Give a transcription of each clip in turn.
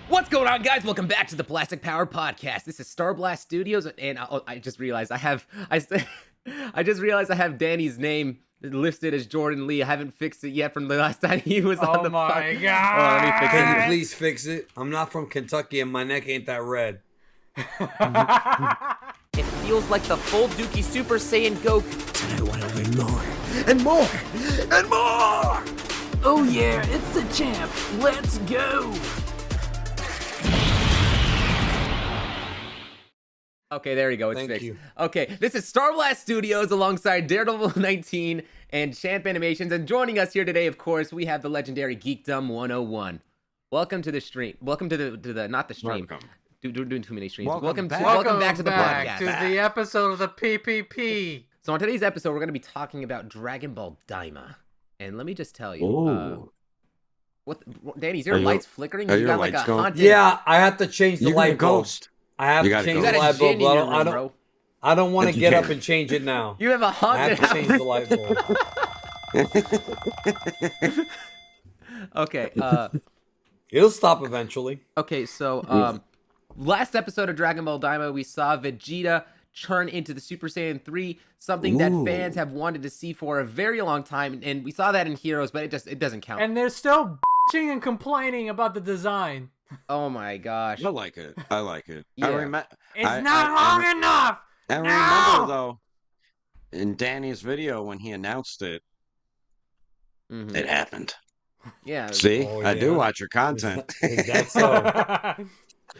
What's going on, guys? Welcome back to the Plastic Power Podcast. This is Starblast Studios, and I just realized I just realized I have Danny's name listed as Jordan Lee. I haven't fixed it yet from the last time he was on the podcast. Oh my god! Let me fix Can it. you please fix it? I'm not from Kentucky and my neck ain't that red. It feels like the full Dookie Super Saiyan Goku. And I want to win more. And more! And more! Oh yeah, it's the champ. Let's go! Okay, there you go. It's Thank fixed. you. Okay, this is Starblast Studios alongside Daredevil 19 and Champ Animations. And joining us here today, of course, we have the legendary Geekdom101. Welcome to the stream. Welcome to the not the stream. Welcome. Doing too many streams. Welcome back. Welcome back to the podcast. To the episode of the PPP. So on today's episode, we're going to be talking about Dragon Ball Daima. And let me just tell you, Ooh. Danny, is your Are your- lights flickering? are You your got like a lights going? haunted. Yeah, I have to change the You're a light bulb. ghost. I have You to gotta change go. You the got a light bulb. djinn in but your room, bro. I don't want to That's get okay. up and change it now. You have a I haunted have to change the light bulb. Okay. It'll stop eventually. Okay. So, last episode of Dragon Ball Daima, we saw Vegeta turn into the Super Saiyan 3, something that Ooh. fans have wanted to see for a very long time, and we saw that in Heroes, but it doesn't count. And they're still bitching and complaining about the design. Oh my gosh. I like it. I like it. Yeah. It's not long enough! I No! remember, though, in Danny's video when he announced it, Mhm. it happened. Yeah. See? Oh, I do yeah. watch your content. Is that so?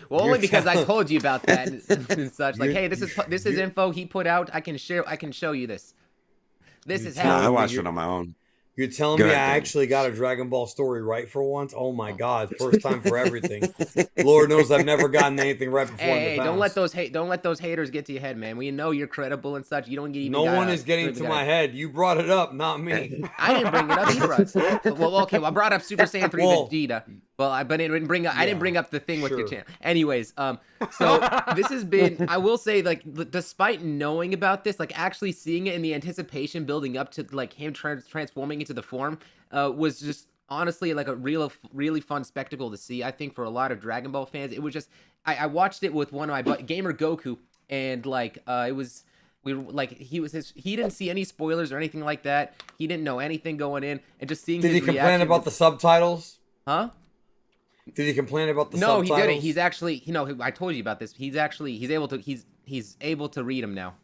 Well, only You're because I telling- told you about that and such. Like, You're- hey, this is you're- info he put out. I can show you this. This is You're No, how. I telling me watched you're- it on my own. You're telling Go me ahead, I Danny. actually got a Dragon Ball story right for once? Oh my god, first time for everything. Lord knows I've never gotten anything right before in Hey, the don't past. don't let those haters get to your head, man. We know you're credible and such. You don't even. No gotta- one is getting don't to even my gotta- head. You brought it up, not me. I didn't bring it up. You brought it. Well, okay. Well, I brought up Super Saiyan 3 Well, Vegeta. Well, I didn't bring up. I didn't yeah, bring up the thing with your sure. channel. Anyways, so this has been. I will say, like, despite knowing about this, like, actually seeing it in the anticipation building up to like him transforming into the form, was just honestly like a really fun spectacle to see. I think for a lot of Dragon Ball fans, it was just. I watched it with one of my gamer Goku, and like, it was. We were like he didn't see any spoilers or anything like that. He didn't know anything going in, and just seeing. Did his he complain reaction about the subtitles? Huh? Did he complain about the No, subtitles? he didn't. He's actually, I told you about this. He's able to read them now.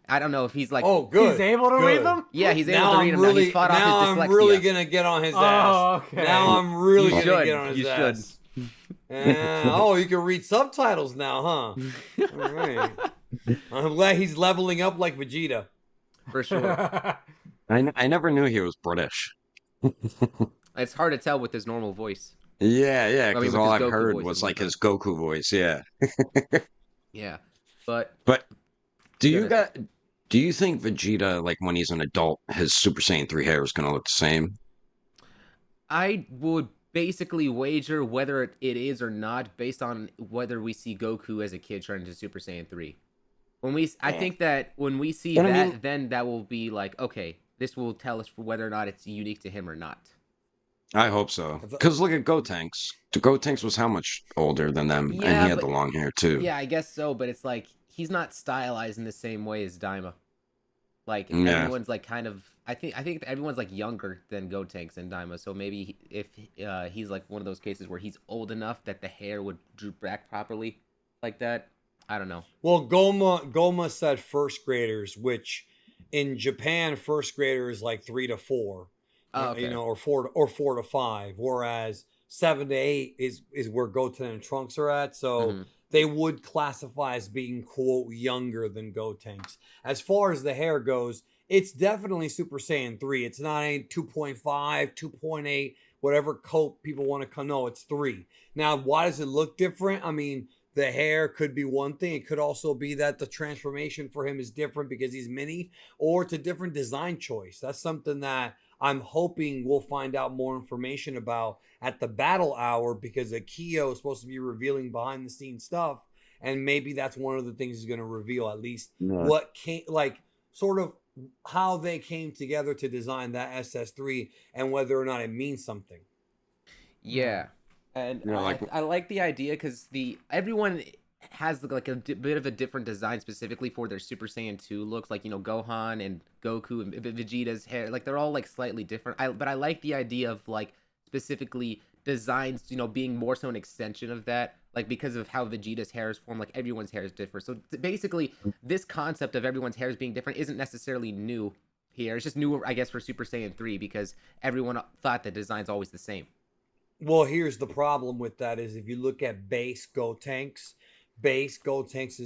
I don't know if he's like. Oh, good. He's able to good. read them? Yeah, he's able Now to read I'm them really, now. He's fought now off his dyslexia. I'm really gonna get on his ass. Oh, okay. Now I'm really You gonna should. get on his You ass. Oh, you can read subtitles now, huh? All right. I'm glad he's leveling up like Vegeta. For sure. I never knew he was British. It's hard to tell with his normal voice. Yeah, I mean, because with all his I've Goku heard voice was and like whatnot. his Goku voice, yeah. Yeah, but But do you Goodness. do you think Vegeta, like when he's an adult, his Super Saiyan 3 hair is going to look the same? I would basically wager whether it is or not based on whether we see Goku as a kid turn into Super Saiyan 3. I think that when we see But I that, mean- then that will be like, okay, this will tell us whether or not it's unique to him or not. I hope so. Because look at Gotenks. Gotenks was how much older than them, and Yeah, he had but- the long hair too. Yeah, I guess so, but it's like he's not stylized in the same way as Daima. Like Yeah. everyone's like kind of I think everyone's like younger than Gotenks and Daima, so maybe if he's like one of those cases where he's old enough that the hair would droop back properly like that. I don't know. Well, Goma said first graders, which in Japan, first grader is like 3 to 4. Oh, okay. You know, or 4 to 5, whereas 7 to 8 is where Goten and Trunks are at. So Mhm. they would classify as being quote younger than Gotenks. As far as the hair goes, it's definitely Super Saiyan 3. It's not a 2.5, 2.8, whatever coat people want to come. No, it's 3. Now, why does it look different? I mean, the hair could be one thing. It could also be that the transformation for him is different because he's mini, or it's a different design choice. That's something that I'm hoping we'll find out more information about at the battle hour, because Akio is supposed to be revealing behind the scenes stuff. And maybe that's one of the things he's going to reveal, at least what came, like sort of how they came together to design that SS3 and whether or not it means something. Yeah. And You know, I like the idea because everyone has like a bit of a different design specifically for their Super Saiyan 2 looks. Like, Gohan and Goku and Vegeta's hair, like they're all like slightly different. But I like the idea of like specifically designs, being more so an extension of that. Like, because of how Vegeta's hair is formed, like everyone's hair is different. So basically, this concept of everyone's hairs being different isn't necessarily new here. It's just new, I guess, for Super Saiyan 3 because everyone thought the design's always the same. Well, here's the problem with that is if you look at base Gotenks'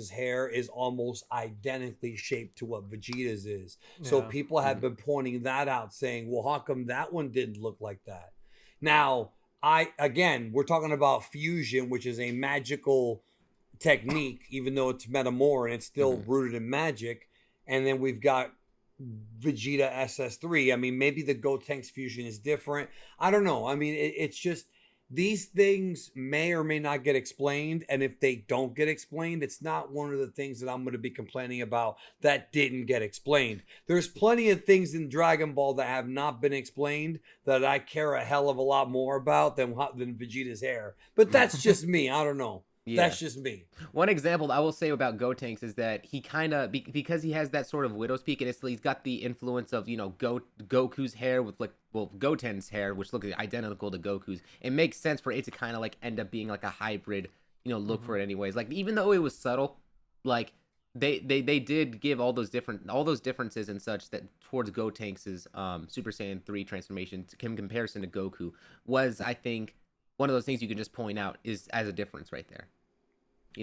hair is almost identically shaped to what Vegeta's is. So people have been pointing that out, saying, well, how come that one didn't look like that? Now, we're talking about fusion, which is a magical technique, even though it's metamor and it's still rooted in magic. And then we've got Vegeta SS3. I mean, maybe the Gotenks fusion is different. I don't know. I mean, it's just these things may or may not get explained. And if they don't get explained, it's not one of the things that I'm going to be complaining about that didn't get explained. There's plenty of things in Dragon Ball that have not been explained that I care a hell of a lot more about than Vegeta's hair. But that's just me. I don't know. Yeah. That's just me. One example I will say about Gotenks is that he kind of, because he has that sort of widow's peak, and he's got the influence of, Goku's hair with Goten's hair, which looks identical to Goku's. It makes sense for it to kind of like end up being like a hybrid, look for it anyways. Like, even though it was subtle, like they did give all those differences and such that towards Gotenks' Super Saiyan 3 transformation in comparison to Goku was, I think, one of those things you can just point out is as a difference right there.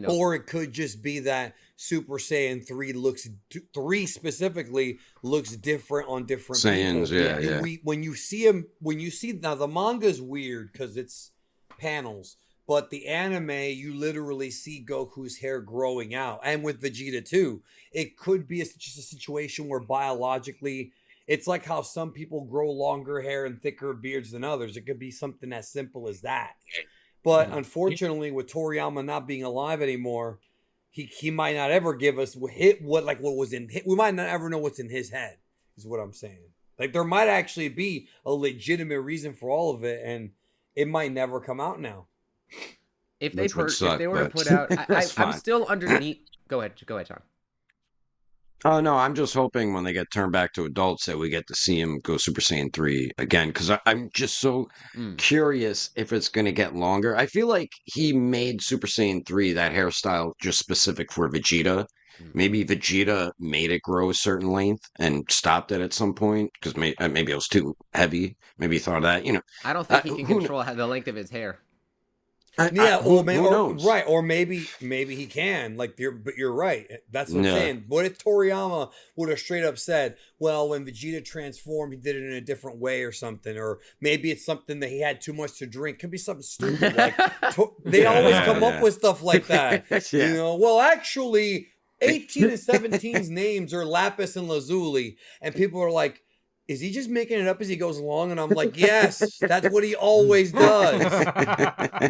Or it could just be that Super Saiyan 3 specifically looks different on different Saiyans, people. Yeah. When you see now the manga's weird because it's panels, but the anime you literally see Goku's hair growing out, and with Vegeta too. It could be just a situation where biologically, it's like how some people grow longer hair and thicker beards than others. It could be something as simple as that. But unfortunately, with Toriyama not being alive anymore, he might not ever give us what was in. We might not ever know what's in his head. Is what I'm saying. Like, there might actually be a legitimate reason for all of it, and it might never come out now. If they were to put out, I'm still underneath. Go ahead, John. Oh, no, I'm just hoping when they get turned back to adults that we get to see him go Super Saiyan 3 again, because I'm just so curious if it's going to get longer. I feel like he made Super Saiyan 3, that hairstyle, just specific for Vegeta. Maybe Vegeta made it grow a certain length and stopped it at some point, because maybe it was too heavy. Maybe he thought of that, I don't think he can control the length of his hair. Who knows? Right, or maybe he can. But you're right. That's what I'm saying. What if Toriyama would have straight up said, "Well, when Vegeta transformed, he did it in a different way or something," or maybe it's something that he had too much to drink. Could be something stupid. They always come up with stuff like that. Well, actually, 18 and 17's names are Lapis and Lazuli, and people are like, is he just making it up as he goes along? And I'm like, yes, that's what he always does.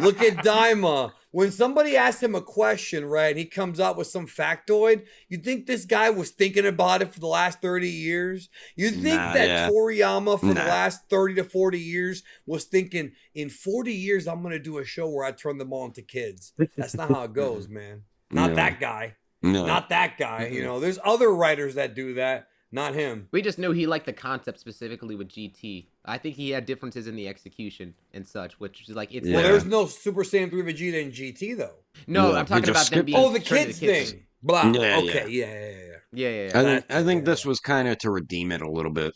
Look at Daima. When somebody asks him a question, right, he comes out with some factoid, you think this guy was thinking about it for the last 30 years? You think Toriyama for the last 30 to 40 years was thinking, in 40 years, I'm going to do a show where I turn them on to kids. That's not how it goes, man. Not that guy. No. Not that guy. There's other writers that do that. Not him. We just knew he liked the concept specifically with GT. I think he had differences in the execution and such, which is like it's. Well, there's no Super Saiyan 3 Vegeta in GT though. No, I'm talking about them being. The kids thing. Blah. Yeah, okay. Yeah. I think this was kind of to redeem it a little bit,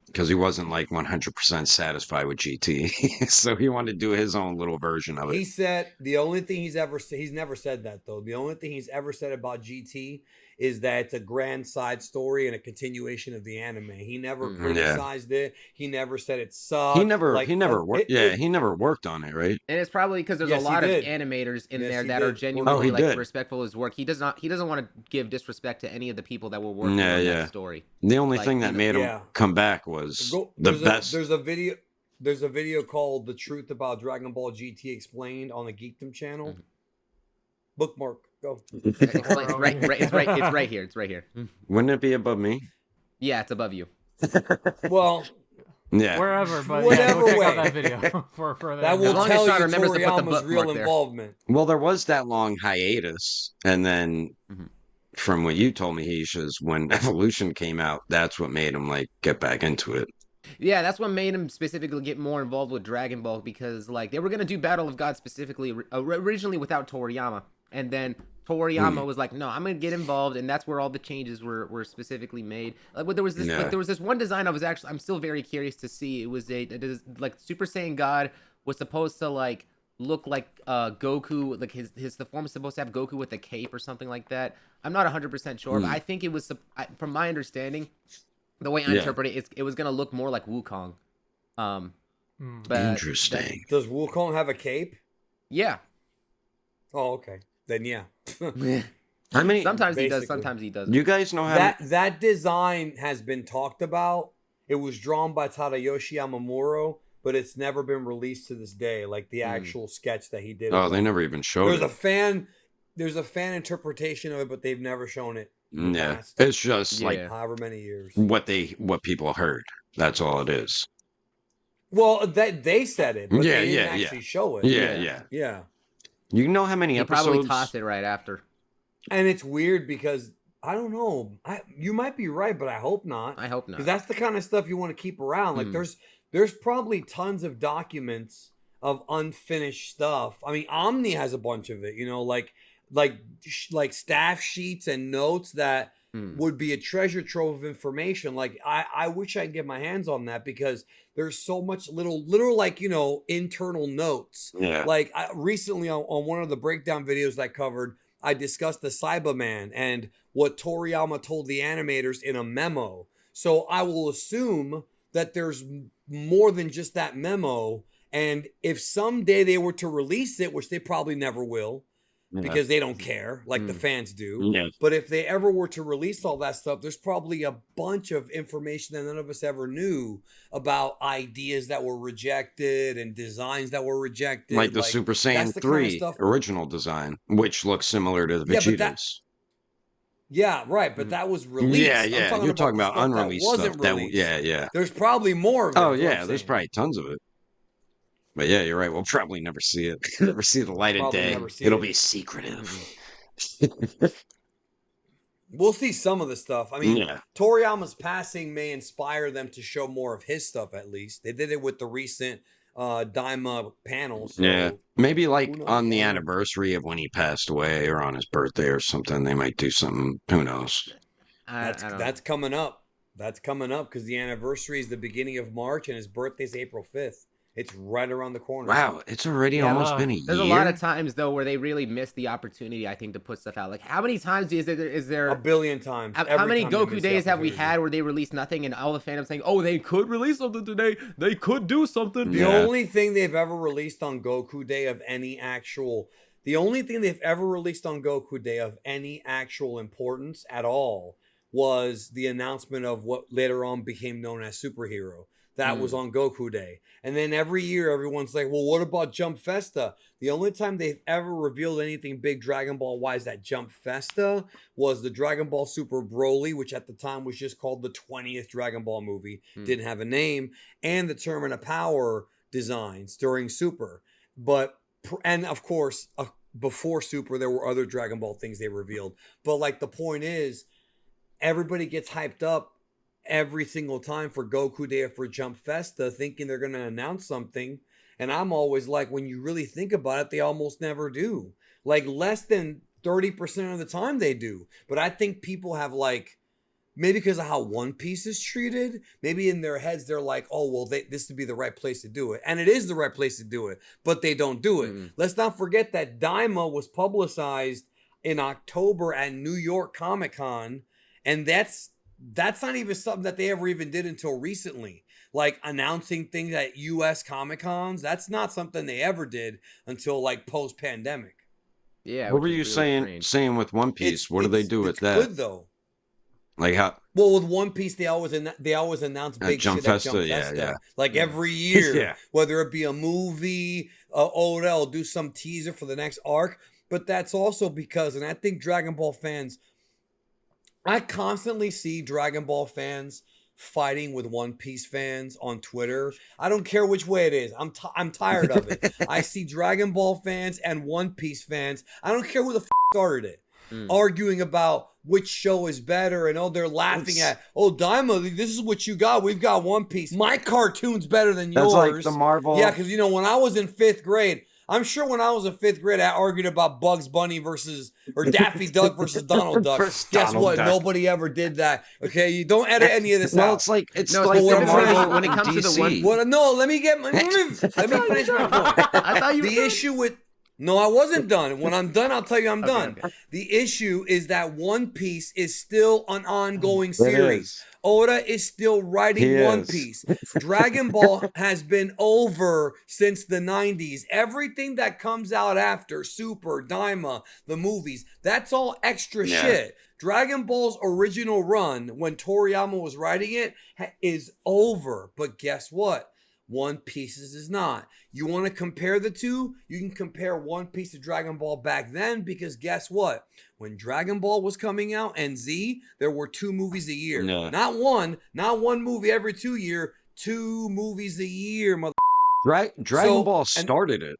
because he wasn't like 100% satisfied with GT, so he wanted to do his own little version of it. He said the only thing he's never said that though. The only thing he's ever said about GT is that it's a grand side story and a continuation of the anime. He never criticized it. He never said it sucked. He never worked. He never worked on it, right? And it's probably because there's a lot of animators in there that are genuinely respectful of his work. He doesn't want to give disrespect to any of the people that were working on that story. The only thing that made him come back was the best. There's a video called "The Truth About Dragon Ball GT Explained" on the Geekdom channel. Bookmark. Go. It's right here. It's right here. Wouldn't it be above me? Yeah, it's above you. Well, Yeah. wherever. But Whatever yeah, go check way. out that video for That will long as tell Sean you remembers to put the Toriyama's real bookmark there. involvement. Well, there was that long hiatus, and then Mhm. from what you told me, Heisha's when Evolution came out, that's what made him like get back into it. Yeah, that's what made him specifically get more involved with Dragon Ball because like they were gonna do Battle of God specifically originally without Toriyama, and then Toriyama was like, "No, I'm gonna get involved," and that's where all the changes were specifically made. Like, there was this Yeah. there was this one design I'm still very curious to see. It was like Super Saiyan God was supposed to like look like Goku, like the form is supposed to have Goku with a cape or something like that. I'm not 100% sure, but I think it was from my understanding. The way I interpret it, it was gonna look more like Wukong. But Interesting. Does Wukong have a cape? Yeah. Oh, okay. Then yeah. I mean, Sometimes he does, basically. sometimes he doesn't. you guys know how That design has been talked about. It was drawn by Tadayoshi Yamamuro, but it's never been released to this day. Like the actual sketch that he did. Oh, they never even showed There's it. There's a fan interpretation of it, but they've never shown it. In the Yeah, past, it's just like Yeah. however many years. what people heard. That's all it is. Well, they said it, but Yeah, they didn't yeah. actually show it. Yeah, Yeah. yeah. Yeah. You know how many He episodes? probably tossed it right after. And it's weird because I don't know. You might be right, but I hope not. I hope not. Because that's the kind of stuff you want to keep around. Like there's probably tons of documents of unfinished stuff. I mean, Omni has a bunch of it. You know, like staff sheets and notes that would be a treasure trove of information. Like I wish I could get my hands on that because there's so much little like, you know, internal notes. Yeah. Like recently on one of the breakdown videos I covered, I discussed the Cyberman and what Toriyama told the animators in a memo. So I will assume that there's more than just that memo. And if someday they were to release it, which they probably never will, because they don't care like the fans do. Yeah. But if they ever were to release all that stuff, there's probably a bunch of information that none of us ever knew about ideas that were rejected and designs that were rejected. Like the Super Saiyan 3 original design, which looks similar to the Vegetas. Yeah, right. But that was released. Yeah, yeah. You're talking about unreleased stuff. Yeah. There's probably more of it. Oh, yeah. There's probably tons of it. But yeah, you're right. We'll probably never see it. Never see the light of day. It'll be secretive. We'll see some of the stuff. I mean, Toriyama's passing may inspire them to show more of his stuff, at least. They did it with the recent Daima panels. So yeah. Maybe like on the anniversary of when he passed away or on his birthday or something, they might do something. Who knows? That's coming up. That's coming up because the anniversary is the beginning of March and his birthday's April 5th. It's right around the corner. Wow, it's already almost been a year. There's a lot of times though where they really miss the opportunity, I think, to put stuff out. Like how many times is there a billion times? How many Goku days have we had where they release nothing and all the fandom saying, "Oh, they could release something today. They could do something." The only thing they've ever released on Goku Day of any actual importance at all was the announcement of what later on became known as Superhero. That was on Goku Day. And then every year, everyone's like, well, what about Jump Festa? The only time they've ever revealed anything big Dragon Ball-wise at Jump Festa was the Dragon Ball Super Broly, which at the time was just called the 20th Dragon Ball movie. Didn't have a name. And the Tournament of Power designs during Super. And of course, before Super, there were other Dragon Ball things they revealed. But like the point is, everybody gets hyped up every single time for Goku Day or for Jump Festa, thinking they're going to announce something. And I'm always like, when you really think about it, they almost never do. Like less than 30% of the time they do. But I think people have like, maybe because of how One Piece is treated, maybe in their heads they're like, oh, well, this would be the right place to do it. And it is the right place to do it, but they don't do it. Let's not forget that Daima was publicized in October at New York Comic Con. And that's not even something that they ever even did until recently. Like announcing things at US Comic Cons, that's not something they ever did until like post-pandemic. Yeah. What were you saying with One Piece? What do they do with that? It's good though. Like how? Well, with One Piece, they always announce big Jump shit at Festa, Jump Festa. yeah. Like every year, Yeah. whether it be a movie, they'll do some teaser for the next arc. But that's also because, and I think Dragon Ball fans, I constantly see Dragon Ball fans fighting with One Piece fans on Twitter. I don't care which way it is. I'm tired of it. I see Dragon Ball fans and One Piece fans. I don't care who the started it. Arguing about which show is better, and they're laughing at, Daima, this is what you got. We've got One Piece. My cartoon's better than yours. That's like the Marvel. Yeah, because when I was in 5th grade, I'm sure when I was in 5th grade, I argued about Bugs Bunny or Daffy Duck versus Donald Duck. Guess what? Nobody ever did that. Okay, you don't edit any of this out. It's like Marvel when it comes to the one. Well, no, let me finish my point. I thought you were the issue with. No, I wasn't done. When I'm done, I'll tell you I'm done. Okay. The issue is that One Piece is still an ongoing series. Oda is still writing One Piece. Dragon Ball has been over since the 90s. Everything that comes out after, Super, Daima, the movies, that's all extra shit. Dragon Ball's original run, when Toriyama was writing it, is over. But guess what? One Piece is not. You want to compare the two? You can compare One Piece to Dragon Ball back then, because guess what? When Dragon Ball was coming out and Z, there were 2 movies a year. No. Not one movie every 2 years, 2 movies a year, mother. Dragon Ball started it.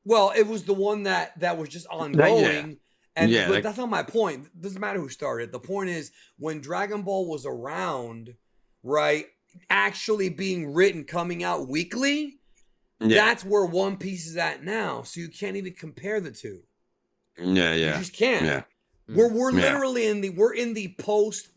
Well, it was the one that was just ongoing. But that's not my point. It doesn't matter who started it. The point is, when Dragon Ball was around, right, actually being written, coming out weekly, that's where One Piece is at now. So you can't even compare the two. You just can't. We're literally in the post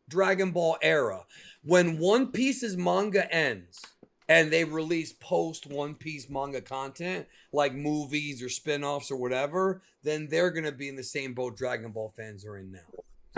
Dragon Ball era. When One Piece's manga ends and they release post One Piece manga content, like movies or spin-offs or whatever, then they're gonna be in the same boat Dragon Ball fans are in now.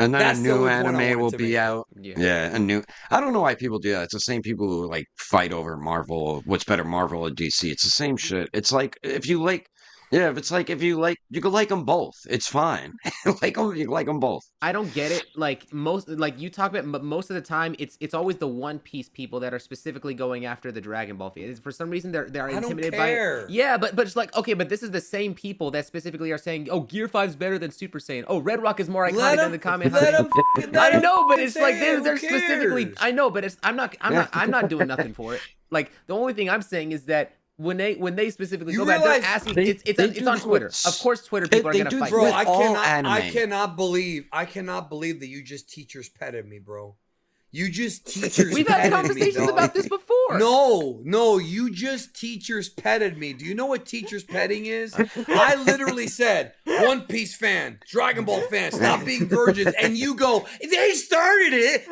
And then a new anime will be out. I don't know why people do that. It's the same people who like fight over Marvel. What's better, Marvel or DC? It's the same shit. It's like if you like Yeah, if it's like if you like, you could like them both. It's fine. Like them, you like them both. I don't get it. Like most, like you talk about, but most of the time, it's always the One Piece people that are specifically going after the Dragon Ball fans. For some reason, they're intimidated by it. Yeah, but it's like, okay, but this is the same people that specifically are saying, oh, Gear 5's better than Super Saiyan. Oh, Red Rock is more iconic than the Kamehameha. I know, but it's like they're specifically. I know, but it's I'm not doing nothing for it. Like the only thing I'm saying is that. When they specifically go back, they're asking. It's on Twitter. Of course, Twitter people are gonna fight. Bro, I cannot believe that you just teachers petted me, bro. You just teachers. We've had conversations about this before. No, you just teachers petted me. Do you know what teachers petting is? I literally said, One Piece fan, Dragon Ball fan, stop being virgins, and you go, they started it.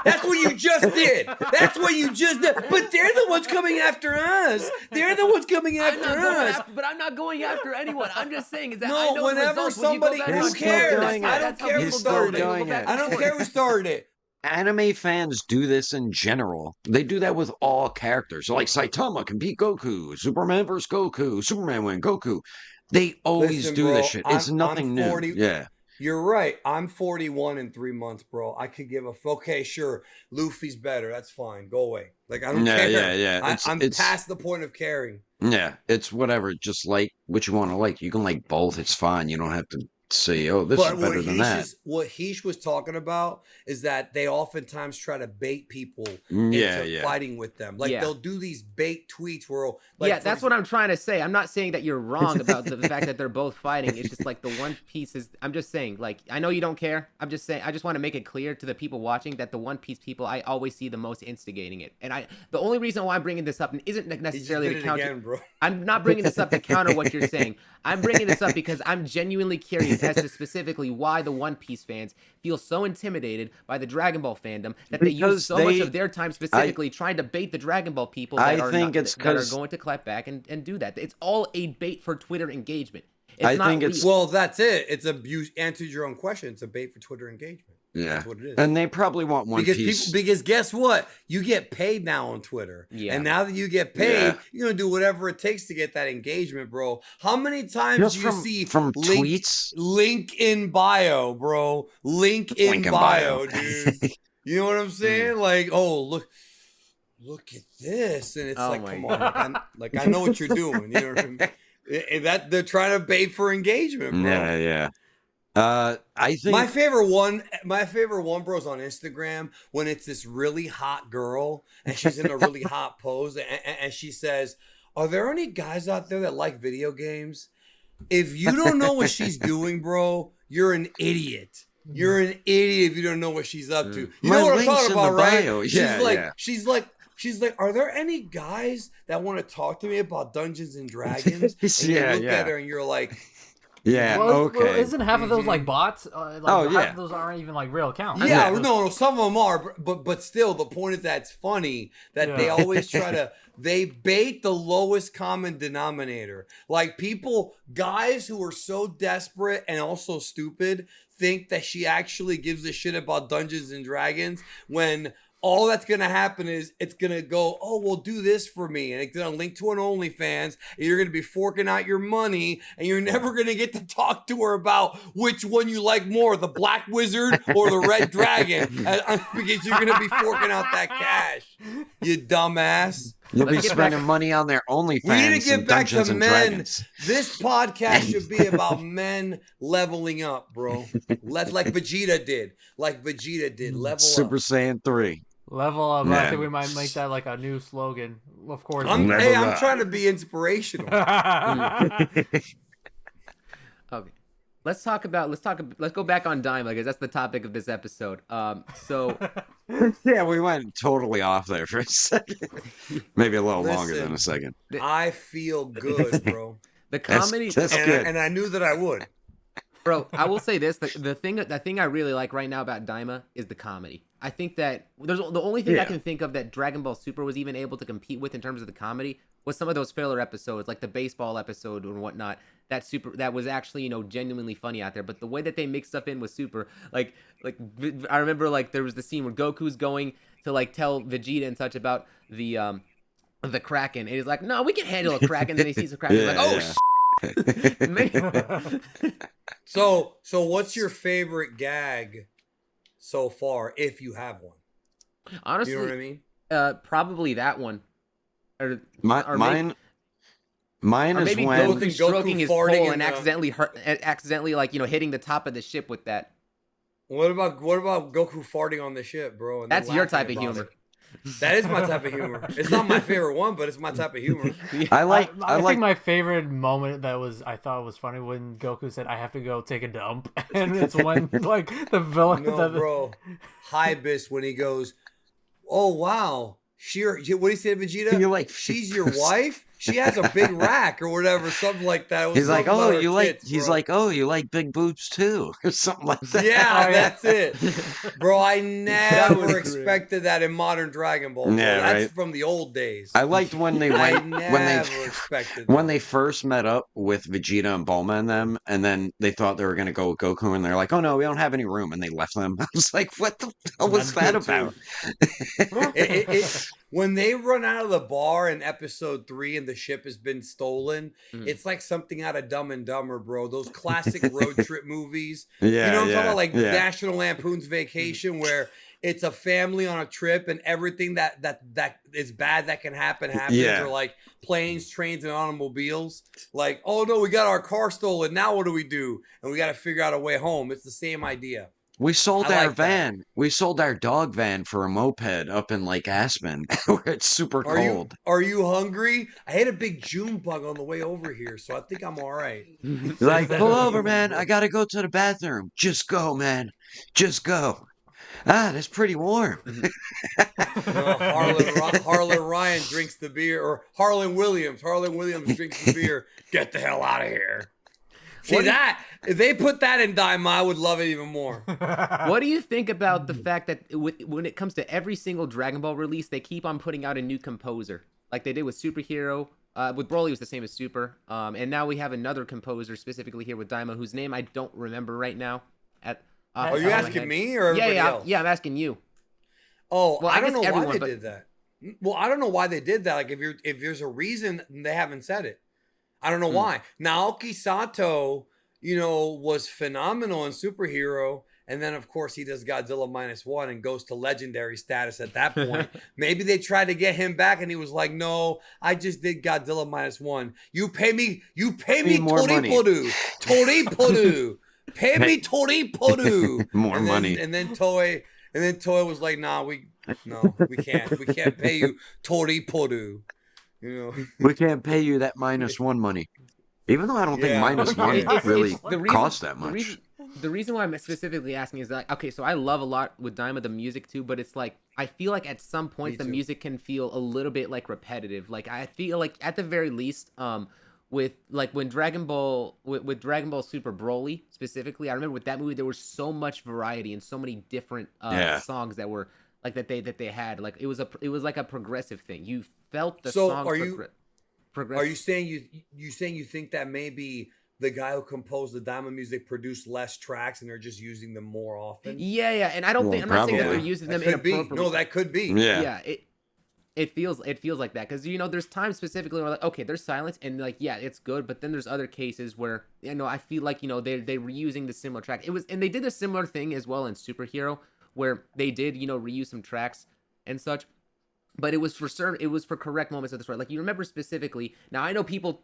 That's what you just did. That's what you just did. But they're the ones coming after us. But I'm not going after anyone. I'm just saying is that no, I know whenever somebody, who cares? I don't care who started it. I don't care who started it. Anime fans do this in general. They do that with all characters. So like Saitama can beat Goku, Superman versus Goku, Superman win Goku. They always do this shit. It's nothing new. 40, yeah. You're right. I'm 41 in 3 months, bro. I could give a okay, sure. Luffy's better. That's fine. Go away. Like I don't care. Yeah. I'm past the point of caring. Yeah, it's whatever. Just like what you want to like. You can like both. It's fine. You don't have to say, oh, this is better than that. What Heish was talking about is that they oftentimes try to bait people into fighting with them. Like they'll do these bait tweets where, like, that's what I'm trying to say. I'm not saying that you're wrong about the fact that they're both fighting. It's just like the One Piece is. I'm just saying, like, I know you don't care. I'm just saying. I just want to make it clear to the people watching that the One Piece people, I always see the most instigating it. And the only reason why I'm bringing this up isn't necessarily to counter. Again, bro. I'm not bringing this up to counter what you're saying. I'm bringing this up because I'm genuinely curious as to specifically why the One Piece fans feel so intimidated by the Dragon Ball fandom that they use so much of their time specifically trying to bait the Dragon Ball people that are going to clap back and do that. It's all a bait for Twitter engagement. Well, that's it. It's you answered your own question. It's a bait for Twitter engagement. Yeah, that's what it is. And they probably want One Piece. Because guess what? You get paid now on Twitter. Yeah. And now that you get paid, you're going to do whatever it takes to get that engagement, bro. How many times do you see from tweets? Link in bio, bro. Link in bio, dude. You know what I'm saying? Like, oh, look at this. And it's come on. I know what you're doing. You know what I mean? That they're trying to bait for engagement, bro. Yeah. I My think favorite one, bro, is on Instagram when it's this really hot girl and she's in a really hot pose and she says, "Are there any guys out there that like video games? If you don't know what she's doing, bro, you're an idiot. You're an idiot if you don't know what she's up to. You My know what I'm link's talking in the about, right? bio. Yeah, yeah. She's like, are there any guys that want to talk to me about Dungeons and Dragons? And Yeah, you look yeah. at her and you're like, Yeah, Well, okay. isn't half of those like bots? Oh, half yeah. of those aren't even like real accounts. yeah, Those- no, some of them are, but still, the point is that it's funny that they Yeah. always try to they bait the lowest common denominator. Like guys who are so desperate and also stupid think that she actually gives a shit about Dungeons and Dragons when all that's gonna happen is it's gonna go, oh, well, do this for me, and it's gonna link to an OnlyFans, and you're gonna be forking out your money, and you're never gonna get to talk to her about which one you like more, the Black Wizard or the Red Dragon, because you're gonna be forking out that cash, you dumbass. You'll be Let's get back- spending money on their OnlyFans We need to get and back Dungeons to and men. Dragons. This podcast should be about men leveling up, bro. Like Vegeta did. Level Super up. Saiyan 3. Level up. Yeah. I think we might make that like a new slogan. Of course. I'm Level up. trying to be inspirational. Okay. Let's go back on Daima because that's the topic of this episode. So Yeah, we went totally off there for a second. Maybe a little longer Listen. than a second. I feel good, bro. the comedy, That's And, good. and I knew that I would. bro, I will say this: the thing I really like right now about Daima is the comedy. I think that the only thing I Yeah. can think of that Dragon Ball Super was even able to compete with in terms of the comedy was some of those filler episodes, like the baseball episode and whatnot. That was actually genuinely funny out there. But the way that they mix stuff in with Super, like I remember like there was the scene where Goku's going to like tell Vegeta and such about the Kraken, and he's like, "No, we can handle a Kraken." Then he sees a Kraken, he's like, "Oh shit." Man. So what's your favorite gag so far, if you have one? Honestly, You know what I mean? probably that one. Or Mine or is maybe when Goku stroking his farting pole in and the- accidentally like hitting the top of the ship with that. What about Goku farting on the ship, bro? And then That's your laughing type of about humor. it? That is my type of humor. It's not my favorite one, but it's my type of humor. I like I think my favorite moment I thought was funny when Goku said, "I have to go take a dump," and it's when like the villain. No, bro. Hibis when he goes, "Oh wow, what do you say, Vegeta? You're like, she's your wife? She has a big rack or whatever, something like that." It was he's like, something "Oh, about her you like?" tits, He's bro. like, "Oh, you like big boobs too," or something like that. Yeah, Oh, yeah. that's it, bro. I was never great. expected that in modern Dragon Ball. Bro. Yeah, That's right. from the old days. I liked when they I went never expected when that. they first met up with Vegeta and Bulma and them, and then they thought they were gonna go with Goku, and they're like, "Oh no, we don't have any room," and they left them. I was like, "What the hell was That's that good, too. about?" When they run out of the bar in episode 3 and the ship has been stolen, Mhm. it's like something out of Dumb and Dumber, bro. Those classic road trip movies. Yeah, You know what I'm yeah, talking about? Like yeah. National Lampoon's Vacation, where it's a family on a trip and everything that is bad that can happens, Yeah. or like planes, trains, and automobiles. Like, oh no, we got our car stolen. Now what do we do? And we got to figure out a way home. It's the same idea. We sold I our like that. van. We sold our dog van for a moped up in Lake Aspen, where it's super Are cold. are you hungry? I had a big June bug on the way over here, so I think I'm all right. You're like, pull over, man. I gotta go to the bathroom. Just go, man. Just go. Ah, that's pretty warm. No, Harlan Ryan drinks the beer, or Harlan Williams drinks the beer. Get the hell out of here. See that? If they put that in Daima, I would love it even more. What do you think about the fact that when it comes to every single Dragon Ball release, they keep on putting out a new composer, like they did with Superhero? With Broly, it was the same as Super, and now we have another composer specifically here with Daima, whose name I don't remember right now. Are you asking me or everybody else? Yeah, I'm asking you. Oh, Well, I I don't guess know why everyone, they but- did that. Well, I don't know why they did that. Like, if there's a reason, they haven't said it. I don't know why. Naoki Sato, was phenomenal in Superhero, and then of course he does Godzilla -1 and goes to legendary status at that point. Maybe they tried to get him back, and he was like, "No, I just did Godzilla -1. You pay me more money." Toripodu. Pay me Tori Podu. More and then, money. And then Toei was like, nah, we can't pay you Tori Podu. You know. We can't pay you that -1 money. Even though I don't think Yeah. -1 really the reason, costs that much. The reason why I'm specifically asking is that, okay, so I love a lot with Daima the music too, but it's like I feel like at some points the music can feel a little bit like repetitive. Like I feel like at the very least, with like when Dragon Ball with Dragon Ball Super Broly specifically, I remember with that movie there was so much variety and so many different songs that were like that they had. Like it was like a progressive thing. You felt the songs progressive. Are you saying you think that maybe the guy who composed the Daima music produced less tracks and they're just using them more often? Yeah, and I don't think I'm not saying that they're using them inappropriately. No, that could be. Yeah. It feels like that because there's times specifically where like, okay, there's silence and like, yeah, it's good, but then there's other cases where I feel like they were using the similar track. And they did a similar thing as well in Superhero where they did reuse some tracks and such. But it was for correct moments of the story. Like you remember specifically. Now I know people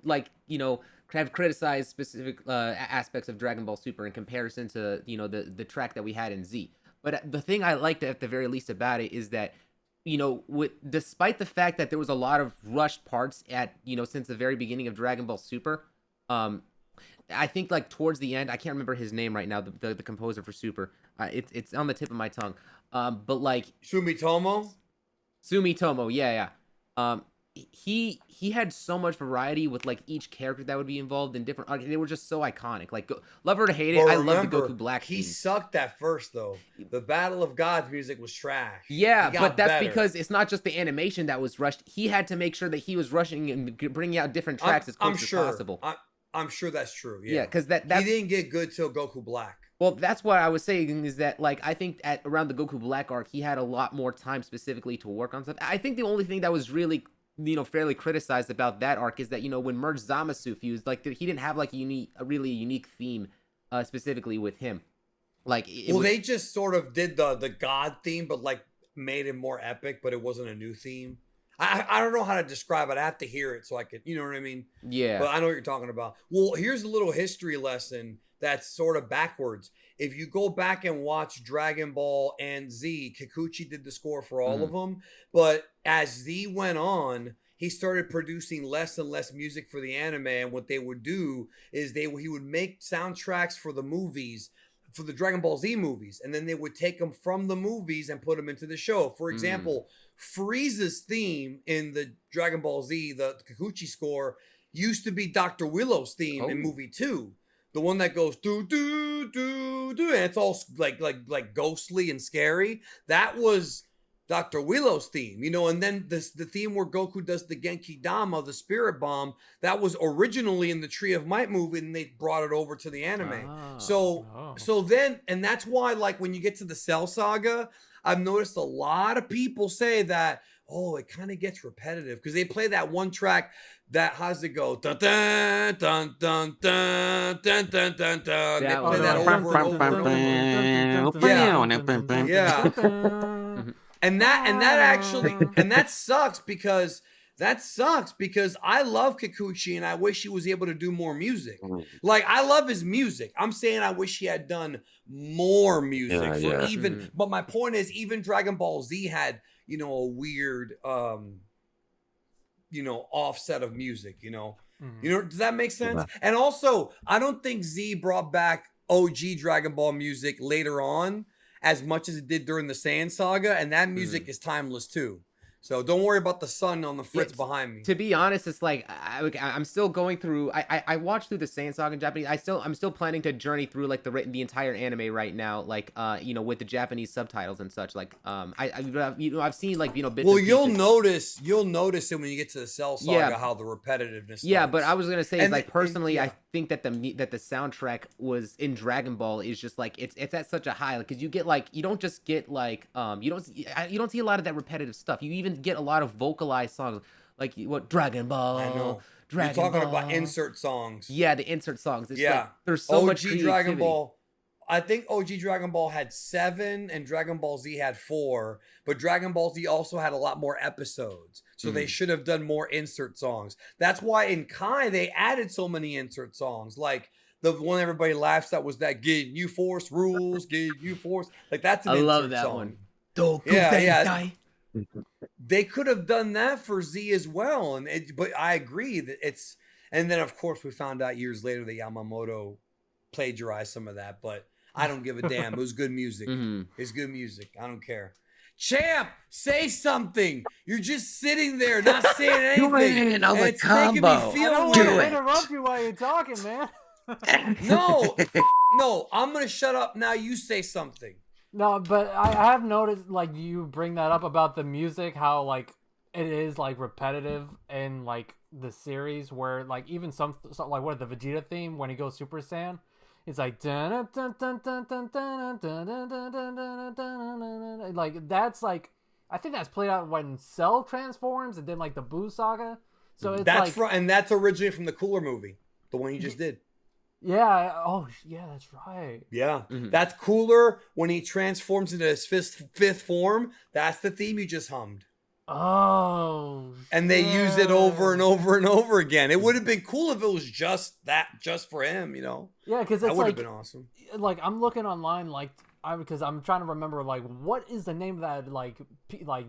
have criticized specific aspects of Dragon Ball Super in comparison to the track that we had in Z. But the thing I liked at the very least about it is that despite the fact that there was a lot of rushed parts at since the very beginning of Dragon Ball Super, I think like towards the end, I can't remember his name right now, the composer for Super. It's on the tip of my tongue. But like Sumitomo, yeah. He had so much variety with like each character that would be involved in different. They were just so iconic. Like love or to hate it, I love the Goku Black. He sucked at first though. The Battle of Gods music was trash. Yeah, but that's because it's not just the animation that was rushed. He had to make sure that he was rushing and bringing out different tracks as close as possible. I'm sure that's true. Yeah, because he didn't get good till Goku Black. Well, that's what I was saying is that, like, I think around the Goku Black arc, he had a lot more time specifically to work on stuff. I think the only thing that was really, fairly criticized about that arc is that, when Merge Zamasu fused, like, he didn't have, like, a really unique theme specifically with him. Like, they just sort of did the God theme, but, like, made it more epic, but it wasn't a new theme. I don't know how to describe it. I have to hear it so I could, you know what I mean? Yeah. But I know what you're talking about. Well, here's a little history lesson that's sort of backwards. If you go back and watch Dragon Ball and Z, Kikuchi did the score for all of them. But as Z went on, he started producing less and less music for the anime. And what they would do is he would make soundtracks for the movies, for the Dragon Ball Z movies. And then they would take them from the movies and put them into the show. For example, Frieza's theme in the Dragon Ball Z, the Kikuchi score, used to be Dr. Willow's theme in movie 2. The one that goes do do do do, and it's all like ghostly and scary. That was Dr. Willow's theme, and then the theme where Goku does the Genki Dama, the Spirit Bomb, that was originally in the Tree of Might movie, and they brought it over to the anime. So then, and that's why, like when you get to the Cell Saga, I've noticed a lot of people say that, it kind of gets repetitive because they play that one track that how's it go? Dun dun dun dun dun dun dun dun dun. They play that over and over. Yeah. And that actually that sucks because I love Kikuchi and I wish he was able to do more music. Like I love his music. I'm saying I wish he had done more music but my point is even Dragon Ball Z had, a weird offset of music, does that make sense? And also, I don't think Z brought back OG Dragon Ball music later on as much as it did during the Saiyan saga, and that music is timeless too. So don't worry about the sun on the fritz behind me. To be honest, it's like I'm still going through. I watched through the Saiyan saga in Japanese. I'm still planning to journey through like the entire anime right now, like with the Japanese subtitles and such. Like I've seen like bits. Well, you'll notice it when you get to the Cell saga how the repetitiveness. Yeah, but I was gonna say is like personally, I think that the soundtrack was in Dragon Ball is just like it's at such a high because you get like you don't just get like you don't see a lot of that repetitive stuff. You even get a lot of vocalized songs like what Dragon Ball. I know. Dragon You're talking Ball. about insert songs. Yeah, the insert songs. It's like, there's so much creativity. Dragon Ball. I think OG Dragon Ball had 7 and Dragon Ball Z had 4, but Dragon Ball Z also had a lot more episodes. So they should have done more insert songs. That's why in Kai they added so many insert songs. Like the one everybody laughs at was that "Get Force rules, Get Force." Like that's an I love insert that song. one. Yeah. They could have done that for Z as well, but I agree that it's. And then of course we found out years later that Yamamoto plagiarized some of that, but I don't give a damn. It was good music. It's good music. I don't care. Champ, say something. You're just sitting there, not saying anything. it on the it's making me combo. feel I don't want weird. to interrupt you while you're talking, man. No, no, I'm gonna shut up now. You say something. No, but I have noticed, like, you bring that up about the music, how, like, it is, like, repetitive in, like, the series where, like, even some like, what, the Vegeta theme, when he goes Super Saiyan, it's like, like, that's, like, I think that's played out when Cell transforms and then, like, the Buu Saga. So it's that's like... and that's originally from the Cooler movie, the one you just did. Yeah. Oh, yeah, that's right. Yeah, that's Cooler when he transforms into his fifth form. That's the theme you just hummed. Oh. And they use it over and over and over again. It would have been cool if it was just for him, you know. Yeah, because that it's would like, have been awesome. Like, I'm looking online, like, because I'm trying to remember, like, what is the name of that, like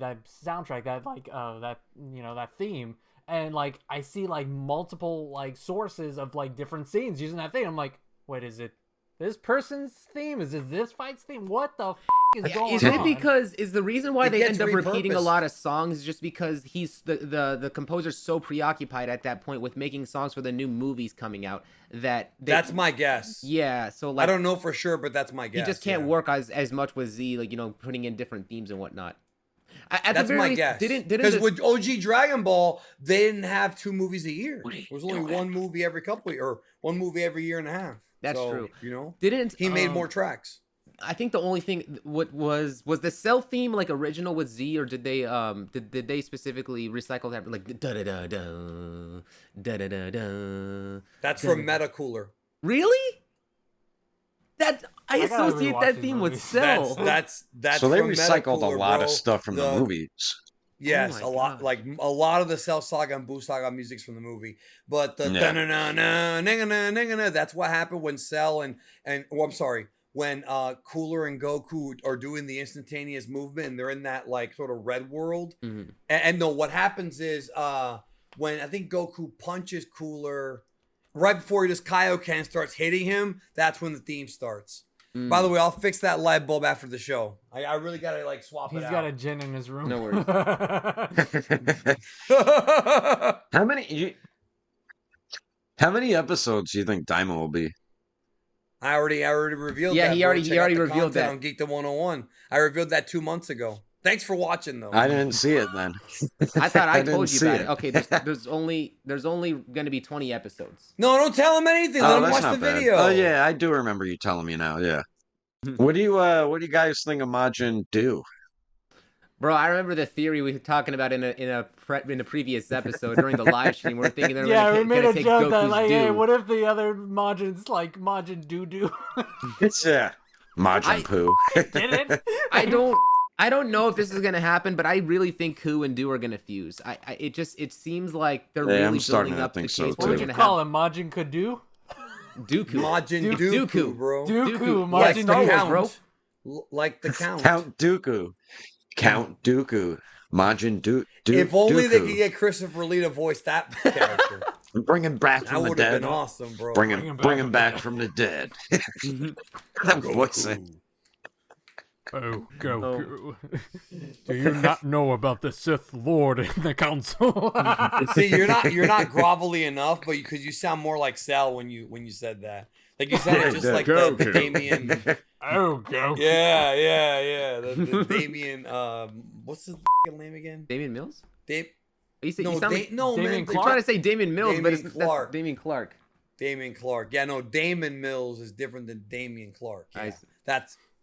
that soundtrack, that, like, that, you know, that theme. And, like, I see, like, multiple, like, sources of, like, different scenes using that thing. I'm like, wait, is it this person's theme? Is it this fight's theme? What the is going on? Is it because, is the reason why they end up repeating a repurposed. lot of songs just because he's the composer's so preoccupied at that point with making songs for the new movies coming out that That's my guess. Yeah, so like, I don't know for sure, but that's my guess. He just can't work as much with Z, like, you know, putting in different themes and whatnot. That's my guess. Because with OG Dragon Ball, they didn't have 2 movies a year. It was only one movie every one movie every year and a half. That's true. You know, he made more tracks. I think the only thing was the Cell theme like original with Z, or did they did they specifically recycle that, like da da da da da da da da? That's from Meta Cooler. Really? That I associate that theme with Cell. That's so they from recycled Metacooler, a lot bro. of stuff from the movies. Yes, Oh a lot. gosh. Like a lot of the Cell Saga and Buu Saga music's from the movie, but the da-na-na-na, that's what happened when Cell and I'm sorry, when Cooler and Goku are doing the instantaneous movement and they're in that like sort of red world. And no, what happens is when I think Goku punches Cooler right before he just Kaioken starts hitting him, that's when the theme starts. By the way, I'll fix that light bulb after the show. I really gotta like swap it out. He's got a gin in his room. No worries. How many episodes do you think Daima will be? I already revealed Yeah, that. he bro. already Check out the revealed content that. on Geekdom101. I revealed that 2 months ago. Thanks for watching, though. I didn't see it then. I thought I told didn't you see about it. Okay, there's only going to be 20 episodes. No, don't tell him anything. Let him watch the video. Oh yeah, I do remember you telling me now. Yeah. What do you guys think of Majin do? Bro, I remember the theory we were talking about in a previous episode during the live stream. We're thinking they're Yeah, we gonna made a take joke Goku's that, like, hey, due. what if the other Majin's like Majin Doo-Doo? It's Majin Poo. Get it? I don't know if this is gonna happen, but I really think Ku and Do are gonna fuse. It seems like they're Yeah, I'm really starting building to up the think case so, where What they're would you gonna call have him? Majin Kadu? Dooku. Majin Dooku, bro. Dooku, Like Majin Star Wars, Dooku. bro. Like the Count. Count Dooku. Majin Dooku. If only they could get Christopher Lee to voice that character. Bring him back That from the would have dead. been awesome, bro. Bring him back from the dead. What's it? Oh, Goku. Do you not know about the Sith Lord in the council? See, you're not grovelly enough, but because you sound more like Sal when you said that. Like you sounded just like the Damien. Oh, Goku. Yeah. The Damien. What's his name again? Damian Mills? Dave. You No, sound like, no, Damien man. you're Clark? trying to say Damian Mills, but Damien it's Clark. that's Damian Clark. Damien Clark. Yeah, no, Damon Mills is different than Damien Clark. I Yeah, see.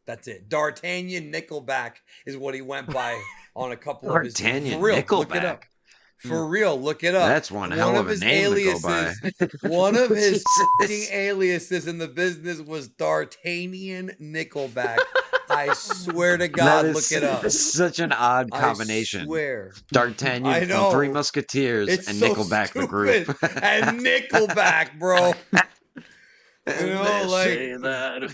that's it. D'Artagnan Nickelback is what he went by on a couple of his. D'Artagnan For real, look it up. Nickelback. For real, look it up. That's one hell of a his name to go by. One of his Jesus. aliases in the business was D'Artagnan Nickelback. I swear to God, That look is it up. such an odd combination. I swear. D'Artagnan I from know. Three Musketeers It's and so Nickelback the group. stupid. And Nickelback, bro. know, like Say that.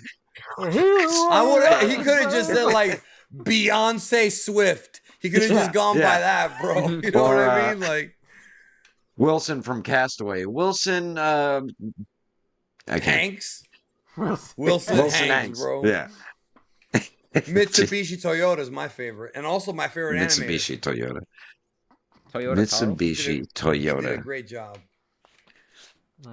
He could have just said like Beyonce Swift. He could have just gone by that, bro. You know what I mean? Like Wilson from Castaway. Wilson Hanks. Wilson Wilson Hanks, bro. Yeah. Mitsubishi Toyota is my favorite, and also my favorite Mitsubishi animator. Toyota. Mitsubishi He did a Toyota. great job.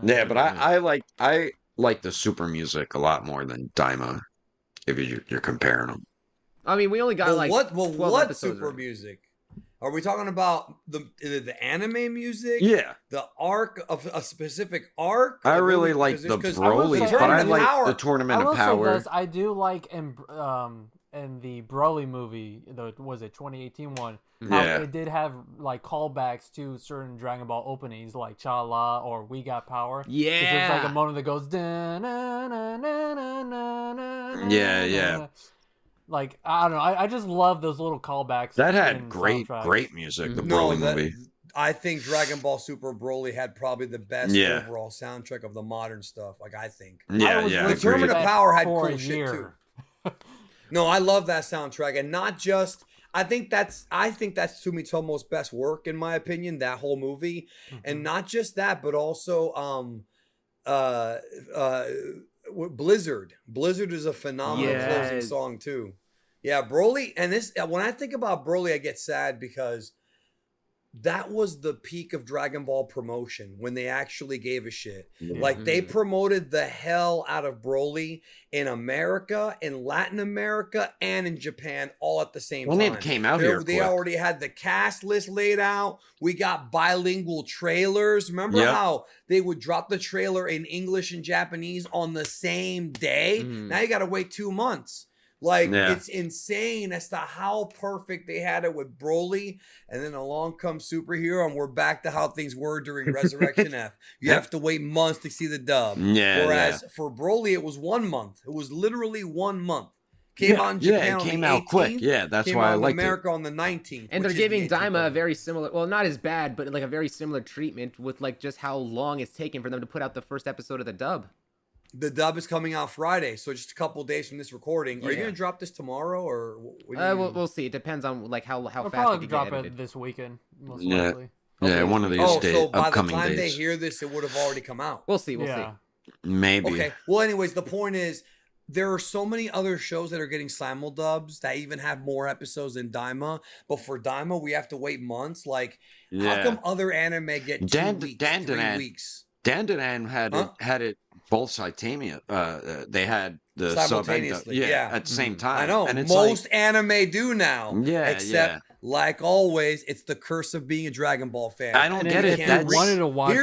Yeah, but I like the super music a lot more than Daima. If you're comparing them. I mean, we only got what 12 episodes super right? music? Are we talking about the anime music? Yeah. The arc of a specific arc? I really like the Broly, but I like the Tournament of Power. This, I do like in the Broly movie, was it 2018 one? How it did have like callbacks to certain Dragon Ball openings, like Cha La or We Got Power. Yeah. There's like a moment that goes. Yeah. Like I don't know, I just love those little callbacks. That had great music. The Broly movie. I think Dragon Ball Super Broly had probably the best overall soundtrack of the modern stuff. Like I think. Yeah. The Tournament of Power had cool shit too. No, I love that soundtrack, and not just. I think that's Sumitomo's best work in my opinion. That whole movie, and not just that, but also Blizzard. Blizzard is a phenomenal closing song too. Yeah, Broly, and this when I think about Broly, I get sad because that was the peak of Dragon Ball promotion when they actually gave a shit. Like they promoted the hell out of Broly in America, in Latin America, and in Japan all at the same time. When it came out here, they already had the cast list laid out. We got bilingual trailers. Remember how they would drop the trailer in English and Japanese on the same day? Now you got to wait 2 months. Like, it's insane as to how perfect they had it with Broly. And then along comes Superhero, and we're back to how things were during Resurrection F. You have to wait months to see the dub. Whereas for Broly, it was 1 month. It was literally 1 month. Came out in Japan on the 18th. Quick. Yeah, that's why I liked America on the 19th. And they're giving Daima a very similar, well, not as bad, but like a very similar treatment with like just how long it's taken for them to put out the first episode of the dub. The dub is coming out Friday, so just a couple days from this recording. Are you going to drop this tomorrow, or we'll see. It depends on like how fast probably drop it this weekend, most likely. Yeah, one of these days. So by the time they hear this, it would have already come out. We'll see. We'll see. Maybe. Okay. Well, anyways, the point is, there are so many other shows that are getting simuldubs that even have more episodes than Daima. But for Daima, we have to wait months. Like, how come other anime get 2 weeks, 3 weeks? Dandadan had it both simultaneous. They had the simultaneously, at the same time. I know. And most anime do now. Except, like always, it's the curse of being a Dragon Ball fan. I don't get it. I wanted to watch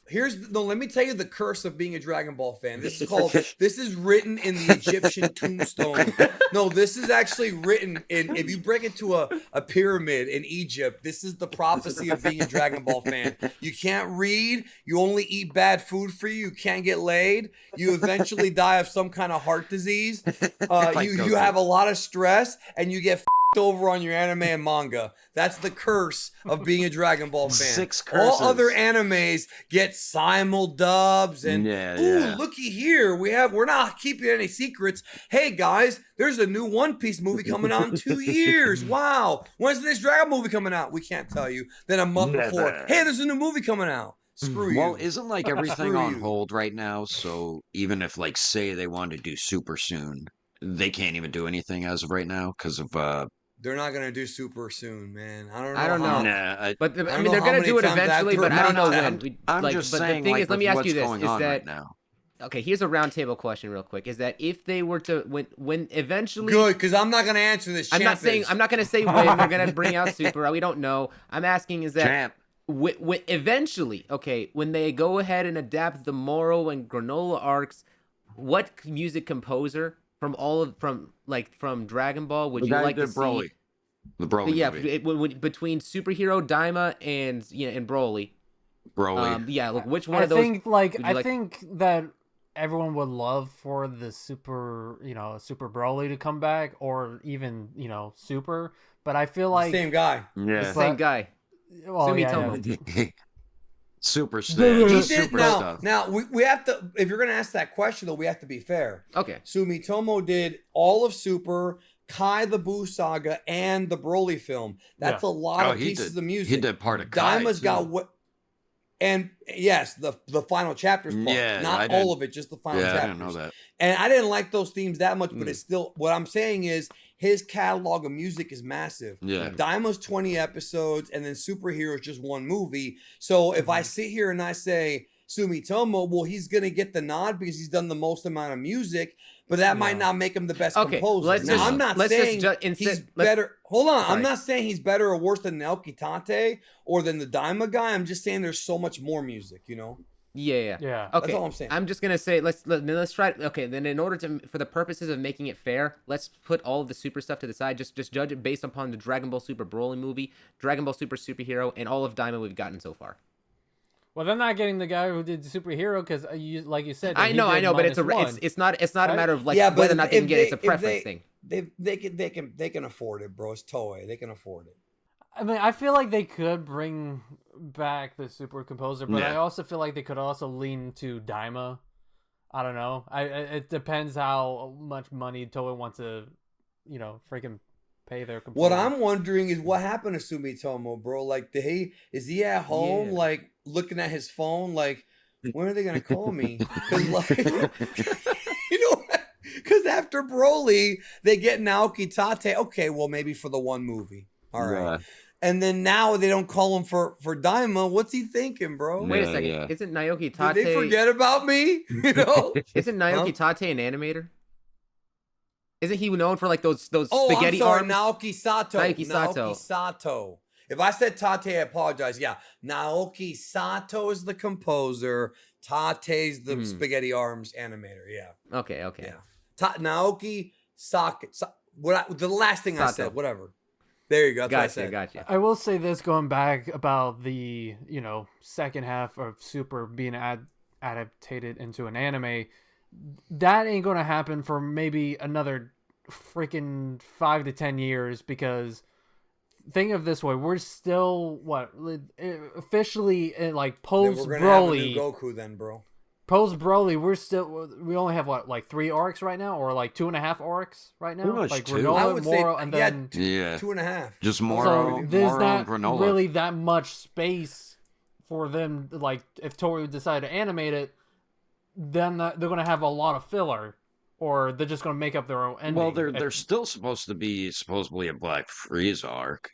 let me tell you the curse of being a Dragon Ball fan. This is written in the Egyptian tombstone. No, this is actually written in, if you break it to a pyramid in Egypt, this is the prophecy of being a Dragon Ball fan. You can't read, you only eat bad food for you can't get laid, you eventually die of some kind of heart disease, you have a lot of stress, and you get over on your anime and manga. That's the curse of being a Dragon Ball fan. 6 curses. All other animes get simul dubs and looky here, we're not keeping any secrets. Hey guys, there's a new One Piece movie coming out in 2 years. Wow. When's the next Dragon movie coming out? We can't tell you. Then a month before, hey, there's a new movie coming out. Screw you. Well, isn't like everything on hold right now? So even if like say they wanted to do super soon, they can't even do anything as of right now because of they're not gonna do super soon, man. I don't know. Nah, but I mean, they're gonna do it eventually, but I don't know when. I'm just saying. The thing is, let me ask you this: is that right now? Okay, here's a roundtable question, real quick: is that if they were to when eventually? Good, because I'm not gonna answer this. I'm not gonna say when they're gonna bring out Super. We don't know. I'm asking is that. Champ. Eventually, okay, when they go ahead and adapt the Moro and Granola arcs, what music composer from Dragon Ball would you like to see? The Broly movie. Between Superhero, Daima, and Broly. Broly. Which one of those? I think that everyone would love for the Super Broly to come back, or even Super. But I feel like same guy. Yeah, same guy. Well, Sumitomo. Super He just did super now. stuff. Now we have to. If you're gonna ask that question, though, we have to be fair. Okay. Sumitomo did all of Super, Kai the Buu saga, and the Broly film. That's a lot of pieces of music. He did part of Kai, Daima's got what? And yes, the final chapters part, not all of it, just the final chapters. I didn't know that. And I didn't like those themes that much, but it's still. What I'm saying is his catalog of music is massive. Yeah. Daima's 20 episodes, and then Superhero is just one movie. So if I sit here and I say Sumitomo, well, he's gonna get the nod because he's done the most amount of music, but that might not make him the best composer. Now, I'm not saying he's better. Hold on, I'm not saying he's better or worse than Naoki Tate or than the Daima guy. I'm just saying there's so much more music, you know. Yeah. Yeah. Okay. That's all I'm saying. I'm just gonna say let's try. Okay, then in order to, for the purposes of making it fair, let's put all of the Super stuff to the side. Just judge it based upon the Dragon Ball Super Broly movie, Dragon Ball Super Superhero, and all of Daima we've gotten so far. Well, they're not getting the guy who did the Superhero because, like you said, I know, but it's not a matter of like whether or not they can get it. It's a preference thing. They can afford it, bro. It's Toei. They can afford it. I mean, I feel like they could bring back the Super Composer, but I also feel like they could also lean to Daima. I don't know. It depends how much money Toei wants to, freaking pay their composer. What I'm wondering is what happened to Sumitomo, bro. Like, is he at home, like looking at his phone, like, when are they gonna call me? Because like, because after Broly, they get Naoki Tate. Okay, well maybe for the one movie. All right. Yeah. And then now they don't call him for Daima. What's he thinking, bro? Wait a second. Isn't Naoki Tate? Did they forget about me? Isn't Naoki Tate an animator? Isn't he known for like those spaghetti arms? Naoki Sato. Naoki Sato. If I said Tate, I apologize. Yeah, Naoki Sato is the composer. Tate's the spaghetti arms animator. Yeah. Okay. Yeah. Naoki Sake. The last thing I said. Whatever. There you go. Gotcha. I will say this, going back about the second half of Super being adapted into an anime, that ain't gonna happen for maybe another freaking 5 to 10 years, because think of this way, we're still officially in like post Broly. Goku then, bro. Post Broly, we only have 3 arcs right now, or like 2.5 arcs right now. Pretty much like 2. Granola, I would Moro, say, and then 2.5. Just more. So there's not Granola. really that much space for them. Like if Toei decide to animate it, then they're gonna have a lot of filler, or they're just gonna make up their own ending. Well, they're still supposed to be supposedly a Black Frieza arc,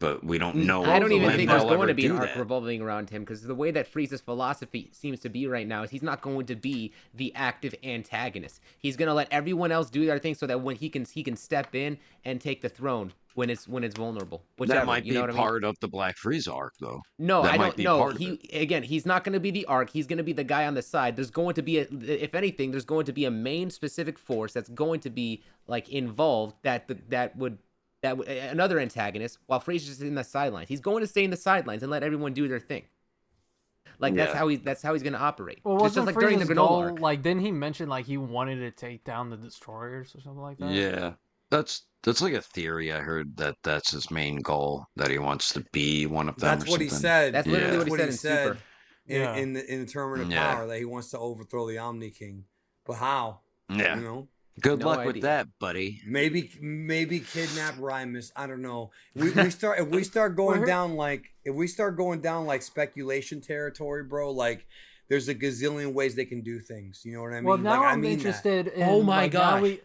but we don't know. I don't even think there's going to be an that. arc revolving around him, because the way that Frieza's philosophy seems to be right now is he's not going to be the active antagonist. He's going to let everyone else do their thing so that when he can step in and take the throne when it's vulnerable. Whichever, that might be part of the Black Frieza arc, though. No, I don't know. He's not going to be the arc. He's going to be the guy on the side. There's going to be if anything, there's going to be a main specific force that's going to be like involved that would another antagonist, while Frieza's just in the sidelines. He's going to stay in the sidelines and let everyone do their thing. Like that's how he's going to operate. Well, just like during the Granola arc. Like, didn't he mention like he wanted to take down the destroyers or something like that? Yeah, that's like a theory I heard, that's his main goal, that he wants to be one of them. That's what he said. That's literally what he said in the Tournament of Power, that he wants to overthrow the Omni King. But how? Yeah. Good luck with that, buddy. Maybe kidnap Rymus. I don't know. If we start going down like speculation territory, bro. Like, there's a gazillion ways they can do things. You know what I mean? Well, now like, I'm interested in. Oh my gosh.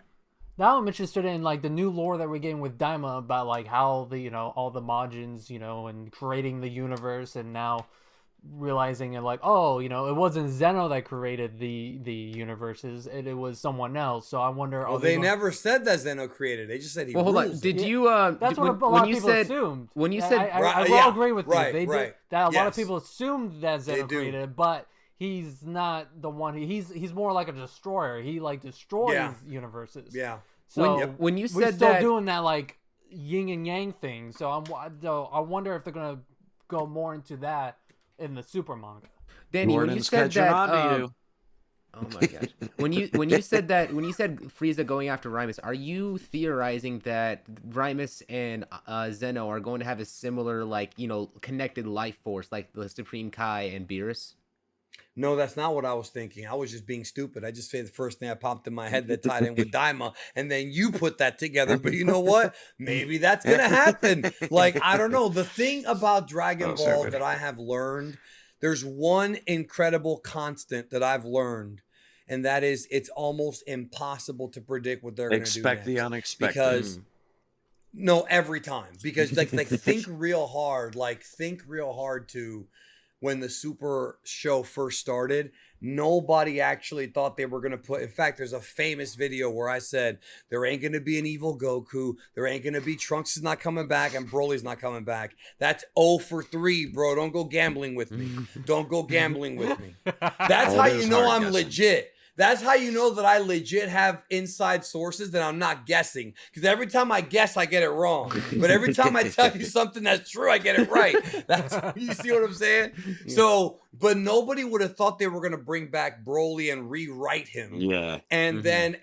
Now I'm interested in like the new lore that we're getting with Daima about like how the all the Majins and creating the universe, and now realizing it like, it wasn't Zeno that created the universes, it was someone else. So I wonder. Well, they never said that Zeno created. They just said he. Well, hold on. Did you? That's what a lot of people assumed. When you said, I will agree with you. They right. did that. A lot of people assumed that Zeno created it, but he's not the one. He's more like a destroyer. He like destroys universes. Yeah. So when you said we're still that, doing that like yin and yang thing. So I wonder if they're gonna go more into that in the Super manga. Danny, when you said that, Oh my gosh. When you said Frieza going after Rhymus, are you theorizing that Rhymus and Zeno are going to have a similar connected life force like the Supreme Kai and Beerus? No, that's not what I was thinking. I was just being stupid. I just said the first thing that popped in my head that tied in with Daima, and then you put that together. But you know what? Maybe that's gonna happen. Like, I don't know. The thing about Dragon Ball that I have learned, there's one incredible constant that I've learned, and that is it's almost impossible to predict what they're gonna do Expect next. the unexpected. Because no, every time. Because like think real hard. Like think real hard to when the Super show first started, nobody actually thought they were going to put. In fact, there's a famous video where I said, there ain't going to be an evil Goku. There ain't going to be Trunks is not coming back and Broly's not coming back. That's 0 for 3, bro. Don't go gambling with me. Don't go gambling with me. That's how you know I'm legit. That's how you know that I legit have inside sources that I'm not guessing. Because every time I guess, I get it wrong. But every time I tell you something that's true, I get it right. You see what I'm saying? Yeah. So, but nobody would have thought they were going to bring back Broly and rewrite him. Yeah. And then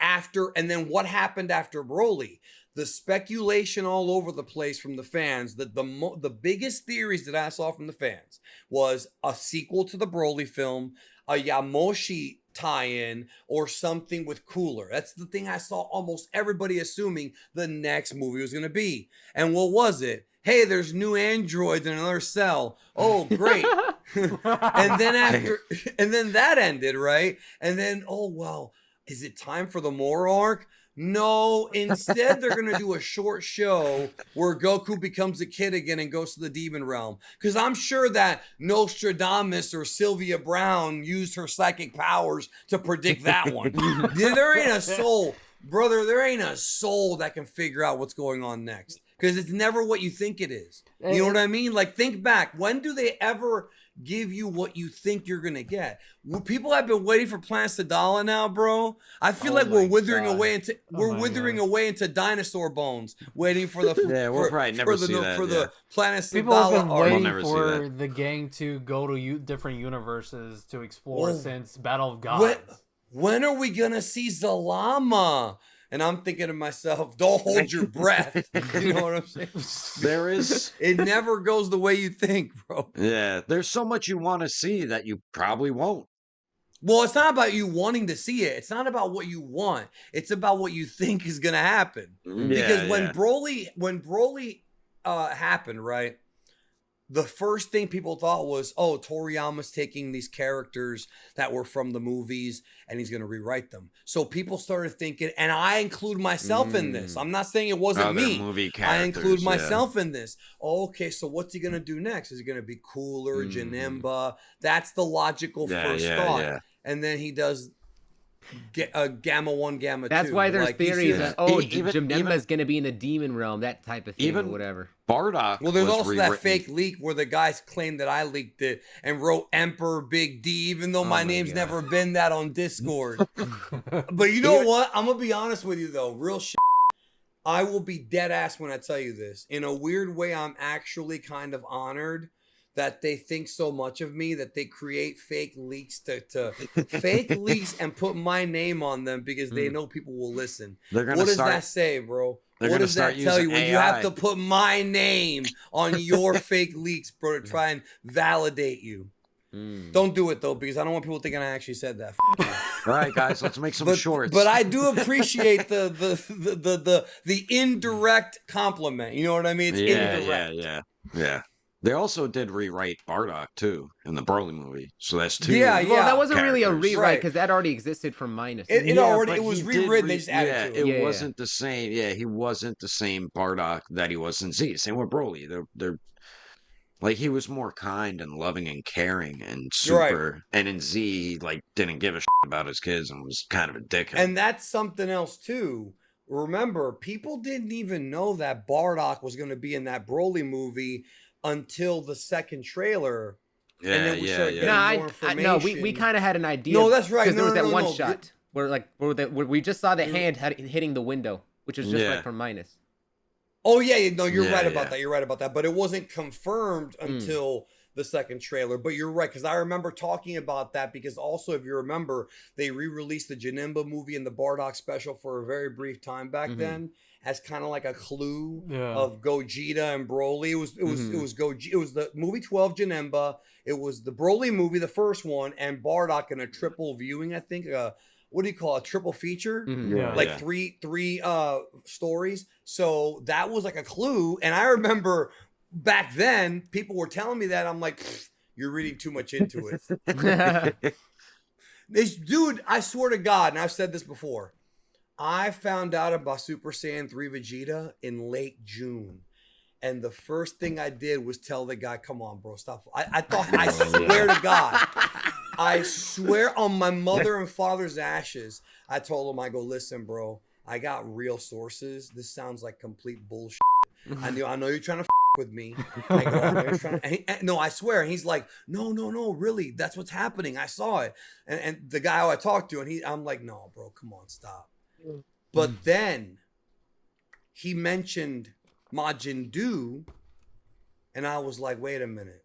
what happened after Broly? The speculation all over the place from the fans, that the biggest theories that I saw from the fans was a sequel to the Broly film, a Yamoshi tie-in, or something with Cooler. That's the thing I saw almost everybody assuming the next movie was going to be. And what was it? Hey, there's new androids in another cell. Oh, great. and then that ended, right? And then, oh, well, is it time for the Moro arc? No, instead they're going to do a short show where Goku becomes a kid again and goes to the demon realm. Because I'm sure that Nostradamus or Sylvia Brown used her psychic powers to predict that one. There ain't a soul, brother, there ain't a soul that can figure out what's going on next. Because it's never what you think it is. You know what I mean? Like, think back. When do they ever give you what you think you're going to get? People have been waiting for Planet Sadala now, bro. I feel like we're withering away into dinosaur bones, waiting for the we'll probably never see that, the Planet Sadala. People have been waiting never for the gang to go to different universes to explore since Battle of Gods. When are we gonna see Zalama? And I'm thinking to myself, don't hold your breath. You know what I'm saying? It never goes the way you think, bro. Yeah, there's so much you want to see that you probably won't. Well, it's not about you wanting to see it. It's not about what you want. It's about what you think is going to happen. Because when Broly happened, right? The first thing people thought was, oh, Toriyama's taking these characters that were from the movies and he's going to rewrite them. So people started thinking, and I include myself in this. I'm not saying it wasn't me. Movie I include myself in this. Okay, so what's he going to do next? Is he going to be Cooler, Janemba? That's the logical first thought. Yeah. And then he does Gamma 1, Gamma 2. That's why there's theories that, Janemba is going to be in the demon realm, that type of thing, or whatever. Bardock. Well, there's also that fake leak where the guys claimed that I leaked it and wrote Emperor Big D, even though my name's never been that on Discord. But you know what? I'm going to be honest with you, though. Real shit. I will be dead ass when I tell you this. In a weird way, I'm actually kind of honored that they think so much of me that they create fake leaks to fake leaks and put my name on them because they know people will listen. What does that say, bro? What does that tell you when you have to put my name on your fake leaks, bro, to try and validate you? Don't do it though, because I don't want people thinking I actually said that. All right, guys, let's make some shorts. But I do appreciate the indirect compliment. You know what I mean? It's indirect. Yeah. They also did rewrite Bardock too in the Broly movie, so that's 2. Well, that wasn't really a rewrite because that already existed from Minus. It was rewritten. They just added to it. It wasn't the same. Yeah, he wasn't the same Bardock that he was in Z. Same with Broly. They're like he was more kind and loving and caring and Super. And in Z, like didn't give a shit about his kids and was kind of a dickhead. And that's something else too. Remember, people didn't even know that Bardock was going to be in that Broly movie until the second trailer. And then we started getting more information. We kind of had an idea. No, that's right. Because there was that one shot where we just saw the hand hitting the window, which is just from Minus. Oh, yeah. No, you're right about that. You're right about that. But it wasn't confirmed until the second trailer. But you're right, because I remember talking about that, because also, if you remember, they re-released the Janemba movie and the Bardock special for a very brief time back then, as kind of like a clue of Gogeta and Broly. It was the movie 12 Janemba. It was the Broly movie, the first one, and Bardock in a triple viewing, I think. What do you call it? A triple feature? Three stories. So that was like a clue. And I remember back then, people were telling me that. I'm like, you're reading too much into it. This dude, I swear to God, and I've said this before, I found out about Super Saiyan 3 Vegeta in late June. And the first thing I did was tell the guy, come on, bro, stop. I swear to God, I swear on my mother and father's ashes, I told him, I go, listen, bro, I got real sources. This sounds like complete bullshit. I know you're trying to with me. I go, I know you're trying to, no, I swear. And he's like, no, really. That's what's happening. I saw it. And the guy who I talked to, and I'm like, no, bro, come on, stop. But then he mentioned Majin Doo, and I was like, wait a minute.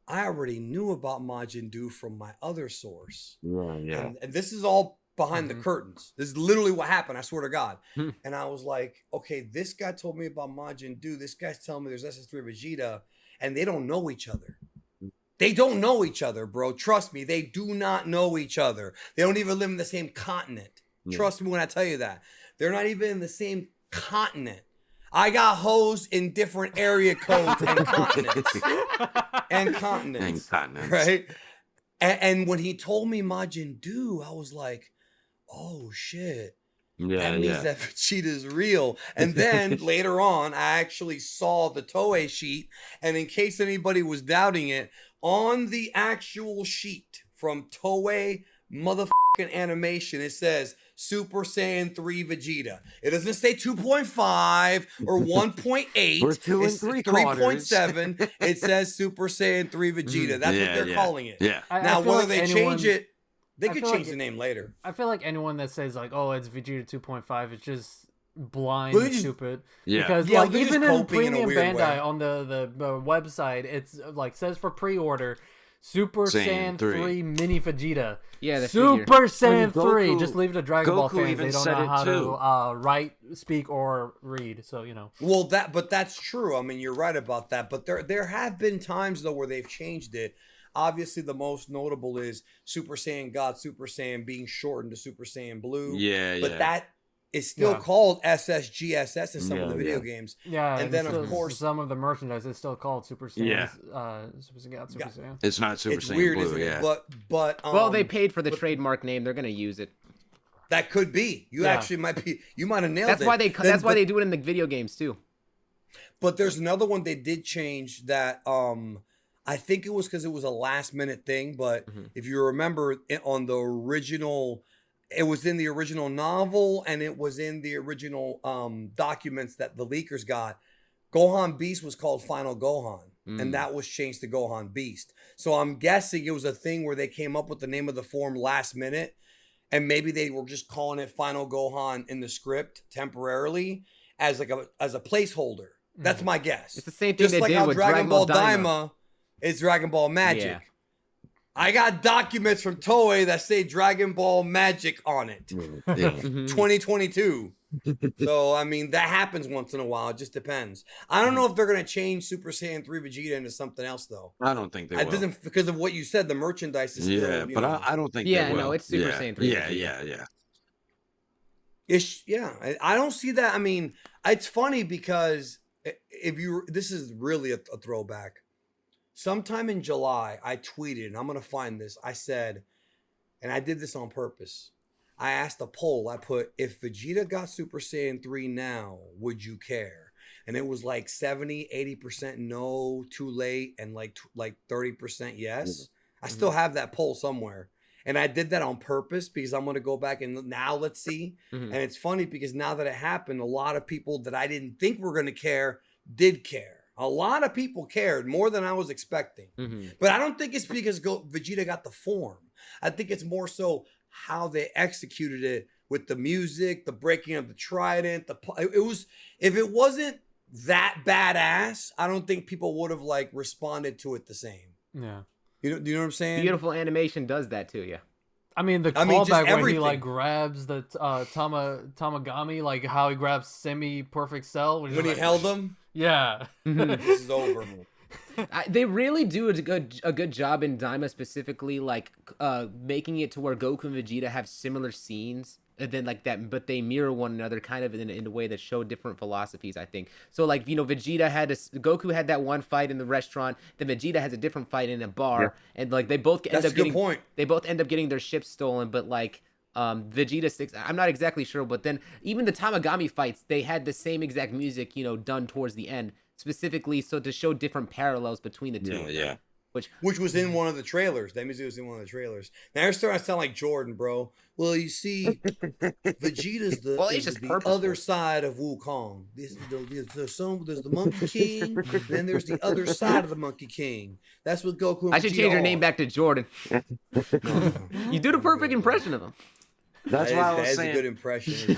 I already knew about Majin Doo from my other source. And this is all behind the curtains. This is literally what happened, I swear to God. And I was like, okay, this guy told me about Majin Doo. This guy's telling me there's SS3 Vegeta, and they don't know each other. They don't know each other, bro. Trust me, they do not know each other. They don't even live in the same continent. Trust me when I tell you that. They're not even in the same continent. I got hoes in different area codes and continents. And continents. Right? And when he told me Majin Doo, I was like, oh shit. That means that Vegeta is real. And then later on, I actually saw the Toei sheet. And in case anybody was doubting it, on the actual sheet from Toei motherfucking animation, it says Super Saiyan 3 Vegeta. It doesn't say 2.5 or 1.8 or 2 and 3.7. It says Super Saiyan 3 Vegeta. That's what they're calling it. Now, whether like they change it, they could change the name later. I feel like anyone that says like, "Oh, it's Vegeta 2.5," it's just blind stupid. Because like even in Premium Bandai on the website, it's like says for pre-order, Super Saiyan 3 Mini Vegeta. Yeah, the Super figure. Saiyan 3. Just leave it to Dragon Ball Goku fans. They don't know how to write, speak, or read. So you know. Well, that's true. I mean, you're right about that. But there have been times though where they've changed it. Obviously, the most notable is Super Saiyan God, Super Saiyan being shortened to Super Saiyan Blue. But that is still called SSGSS in some of the video games. And then of course some of the merchandise is still called Super Saiyan. Super Saiyan God, Super Saiyan. It's not Super Saiyan weird, Blue. isn't it? But well, they paid for the trademark name. They're gonna use it. That could be. You actually might be. You might have nailed it. That's why they do it in the video games too. But there's another one they did change that. I think it was because it was a last minute thing, but if you remember on the original, it was in the original novel and it was in the original documents that the leakers got. Gohan Beast was called Final Gohan, and that was changed to Gohan Beast. So I'm guessing it was a thing where they came up with the name of the form last minute, and maybe they were just calling it Final Gohan in the script temporarily as like a placeholder. That's my guess. It's the same thing they did with Dragon Ball Daima. It's Dragon Ball Magic. I got documents from Toei that say Dragon Ball Magic on it. 2022. So, I mean, that happens once in a while. It just depends. I don't know if they're going to change Super Saiyan 3 Vegeta into something else, though. I don't think they will. It doesn't, because of what you said, the merchandise is still, but I don't think they will. No, it's Super Saiyan 3 Vegeta. I don't see that. I mean, it's funny because this is really a throwback. Sometime in July, I tweeted, and I'm going to find this. I said, and I did this on purpose. I asked a poll. I put, if Vegeta got Super Saiyan 3 now, would you care? And it was like 70, 80% no, too late, and like 30% yes. I still have that poll somewhere. And I did that on purpose because I'm going to go back and now let's see. And it's funny because now that it happened, a lot of people that I didn't think were going to care did care. A lot of people cared more than I was expecting. But I don't think it's because Vegeta got the form. I think it's more so how they executed it with the music, the breaking of the trident. If it wasn't that badass, I don't think people would have like responded to it the same. Yeah. Do you know what I'm saying? Beautiful animation does that to you. I mean, the just callback when he everything. like grabs the Tamagami, like how he grabs semi-perfect cell. When he held him, Yeah. this is over. They really do a good job in Daima specifically, like making it to where Goku and Vegeta have similar scenes, and then like that, but they mirror one another kind of in a way that show different philosophies. I think so. Like Goku had that one fight in the restaurant, then Vegeta has a different fight in a bar, and like they both end up getting they both end up getting their ships stolen, but like. Vegeta 6, I'm not exactly sure, but then even the Tamagami fights, they had the same exact music, done towards the end, specifically so to show different parallels between the two. Yeah. Which was in one of the trailers. That music was in one of the trailers. Now you're starting to sound like Jordan, bro. Well, you see, Vegeta's the other side of Wukong. There's the Monkey King, then there's the other side of the Monkey King. That's what Goku and I should Vegeta change your are. name back to Jordan. You do the perfect impression of him. That's why I was that is saying. a good impression,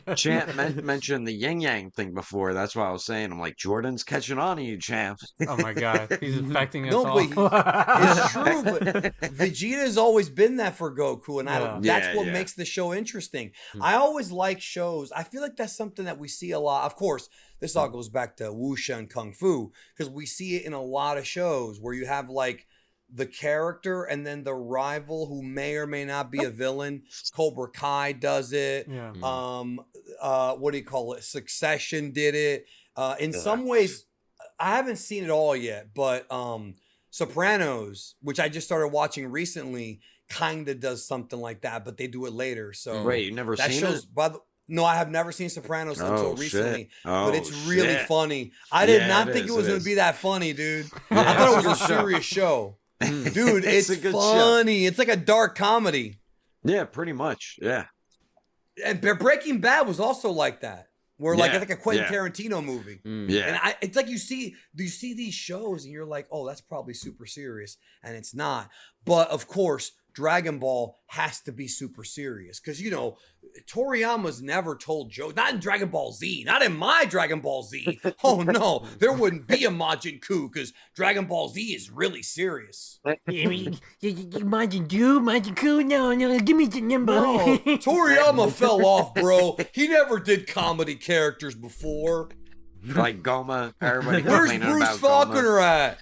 bro. Champ mentioned the yin yang thing before. That's why I was saying. I'm like, Jordan's catching on to you, Champ. Oh my god, he's infecting us No, all. it's true, but Vegeta has always been that for Goku, and that's what Yeah. makes the show interesting. I always like shows. I feel like that's something that we see a lot. Of course, this all goes back to Wuxia and Kung Fu, because we see it in a lot of shows where you have like the character and then the rival who may or may not be a villain. Cobra Kai does it. Yeah. What do you call it? Succession did it. In some ways, I haven't seen it all yet, but Sopranos, which I just started watching recently, kind of does something like that, but they do it later. So Wait, you never seen it? No, I have never seen Sopranos until recently, but it's really shit. funny. I did not it think is, it was it going is. to be that funny, dude. Yeah, I thought it was it's a a good show. serious show. Dude, it's a good show. funny. It's like a dark comedy. Yeah, pretty much. Yeah. And Breaking Bad was also like that. Where like Yeah, it's like a Quentin yeah. Tarantino movie. Yeah. And it's like you see these shows and you're like, oh, that's probably super serious. And it's not. But of course, Dragon Ball has to be super serious. Because, Toriyama's never told jokes. Not in Dragon Ball Z. Not in my Dragon Ball Z. Oh, no. There wouldn't be a Majin Buu because Dragon Ball Z is really serious. Majin Buu, no, give me the number. No, Toriyama fell off, bro. He never did comedy characters before. Like Goma. Everybody Where's complaining Bruce about Faulkner Goma. at?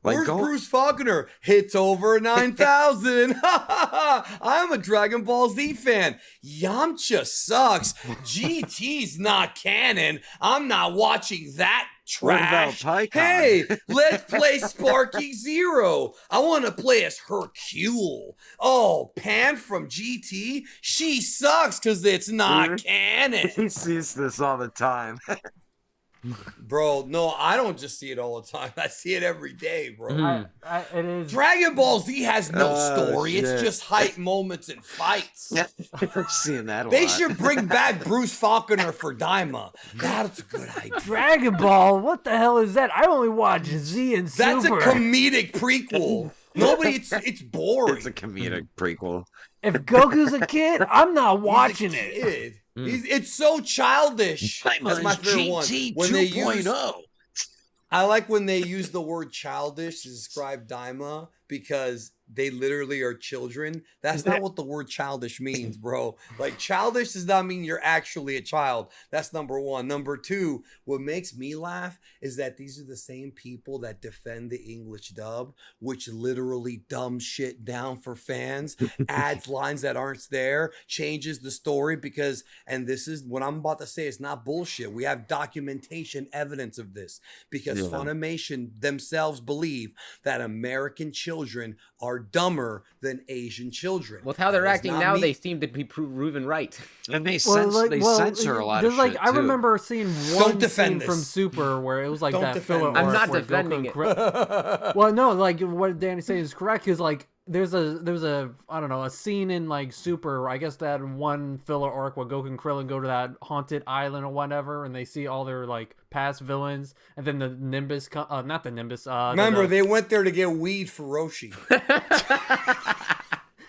Like Where's Goma. Bruce Faulkner? Hits over 9,000. I'm a Dragon Ball Z fan. Yamcha sucks. GT's not canon. I'm not watching that What about trash. Pycon? Hey, let's play Sparky Zero. I want to play as Hercule. Oh, Pan from GT? She sucks because it's not canon. He sees this all the time. Bro, no, I don't just see it all the time. I see it every day, bro. It is. Dragon Ball Z has no story. shit. It's just hype moments and fights. I'm seeing that a They lot. should bring back Bruce Faulkner for Daima. That's a good idea. Dragon Ball, what the hell is that? I only watch Z and That's Super. a comedic prequel. It's boring. It's a comedic prequel. If Goku's a kid, I'm not He's a watching it. kid. It's so childish. That's my favorite one. When they use, I like when they use the word childish to describe Daima because they literally are children. That's not what the word childish means, bro. Like, childish does not mean you're actually a child. That's number one. Number two, what makes me laugh is that these are the same people that defend the English dub, which literally dumbs shit down for fans, adds lines that aren't there, changes the story because, and this is what I'm about to say, it's not bullshit. We have documentation evidence of this because Funimation themselves believe that American children are dumber than Asian children. With how they're That does acting not now, mean- they seem to be proven right. And they censor a lot of there's shit, I too. remember seeing Don't one defend scene from this. Super where it was like Don't that defend filler this. arc I'm not where defending Goku it. Well, no, like what Danny's saying is correct. Because like there's a I don't know, a scene in like Super. I guess that one filler arc where Goku and Krillin go to that haunted island or whatever, and they see all their like past villains, and then the Nimbus, not the Nimbus. Remember, they went there to get weed for Roshi.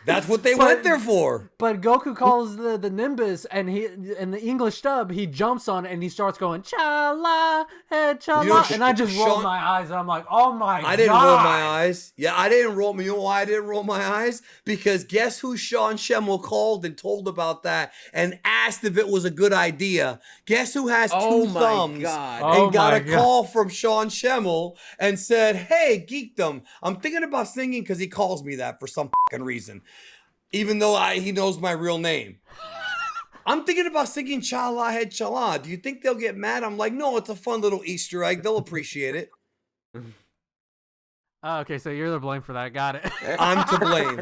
That's what they went there for. But Goku calls the Nimbus, and he in the English dub he jumps on it and he starts going cha-la, head cha-la, You know, and I just rolled Sean- my eyes and I'm like, oh my god. I didn't roll my eyes. Yeah, I didn't roll. You know why I didn't roll my eyes? Because guess who Sean Schemmel called and told about that and asked if it was a good idea? Guess who has two thumbs and got a call from Sean Schemmel and said, "Hey, Geekdom, I'm thinking about singing," because he calls me that for some fucking reason, even though he knows my real name. I'm thinking about singing Cha-La Head Cha-La. Do you think they'll get mad? I'm like, no, it's a fun little Easter egg. They'll appreciate it. Okay, so you're the blame for that. Got it. I'm to blame.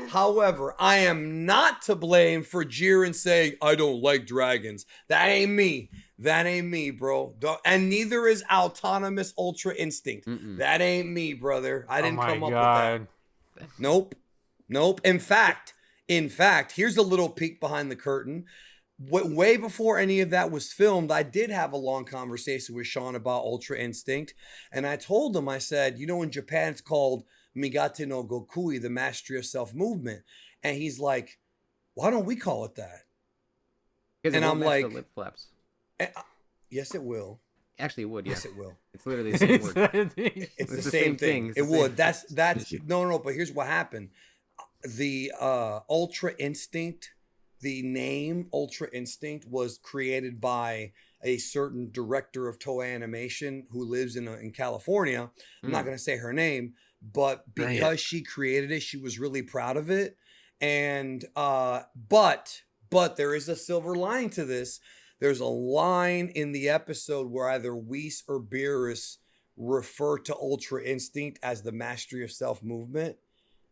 However, I am not to blame for Jiren saying, I don't like dragons. That ain't me. That ain't me, bro. And neither is Autonomous Ultra Instinct. That ain't me, brother. I didn't come up with that. Nope. In fact, here's a little peek behind the curtain. Way before any of that was filmed, I did have a long conversation with Sean about Ultra Instinct. And I told him, I said, in Japan, it's called Migate no Gokui, the mastery of self movement. And he's like, why don't we call it that? And I'm like, lip flaps. Yes, it will. Actually, it would. Yeah. Yes, it will. It's literally the same word. It's the same thing. It would. That's no. But here's what happened. The Ultra Instinct, the name Ultra Instinct was created by a certain director of Toei Animation who lives in California. I'm not going to say her name, but because she created it, she was really proud of it. And but there is a silver lining to this. There's a line in the episode where either Whis or Beerus refer to Ultra Instinct as the mastery of self movement.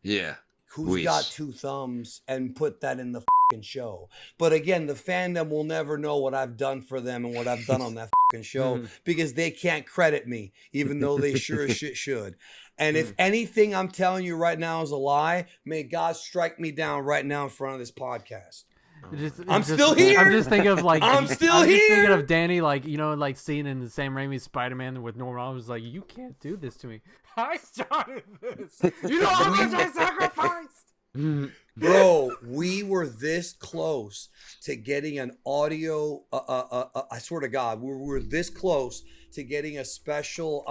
Yeah. Who's got two thumbs and put that in the fucking show. But again, the fandom will never know what I've done for them and what I've done on that fucking show because they can't credit me, even though they sure as shit should. And if anything I'm telling you right now is a lie, may God strike me down right now in front of this podcast. I'm still here. I'm just thinking of I'm still here. Just thinking of Danny, seeing in the Sam Raimi Spider-Man with Norman. I was like, you can't do this to me. I started this. You know how much I sacrificed. Bro, we were this close to getting an audio. I swear to God, we were this close to getting a special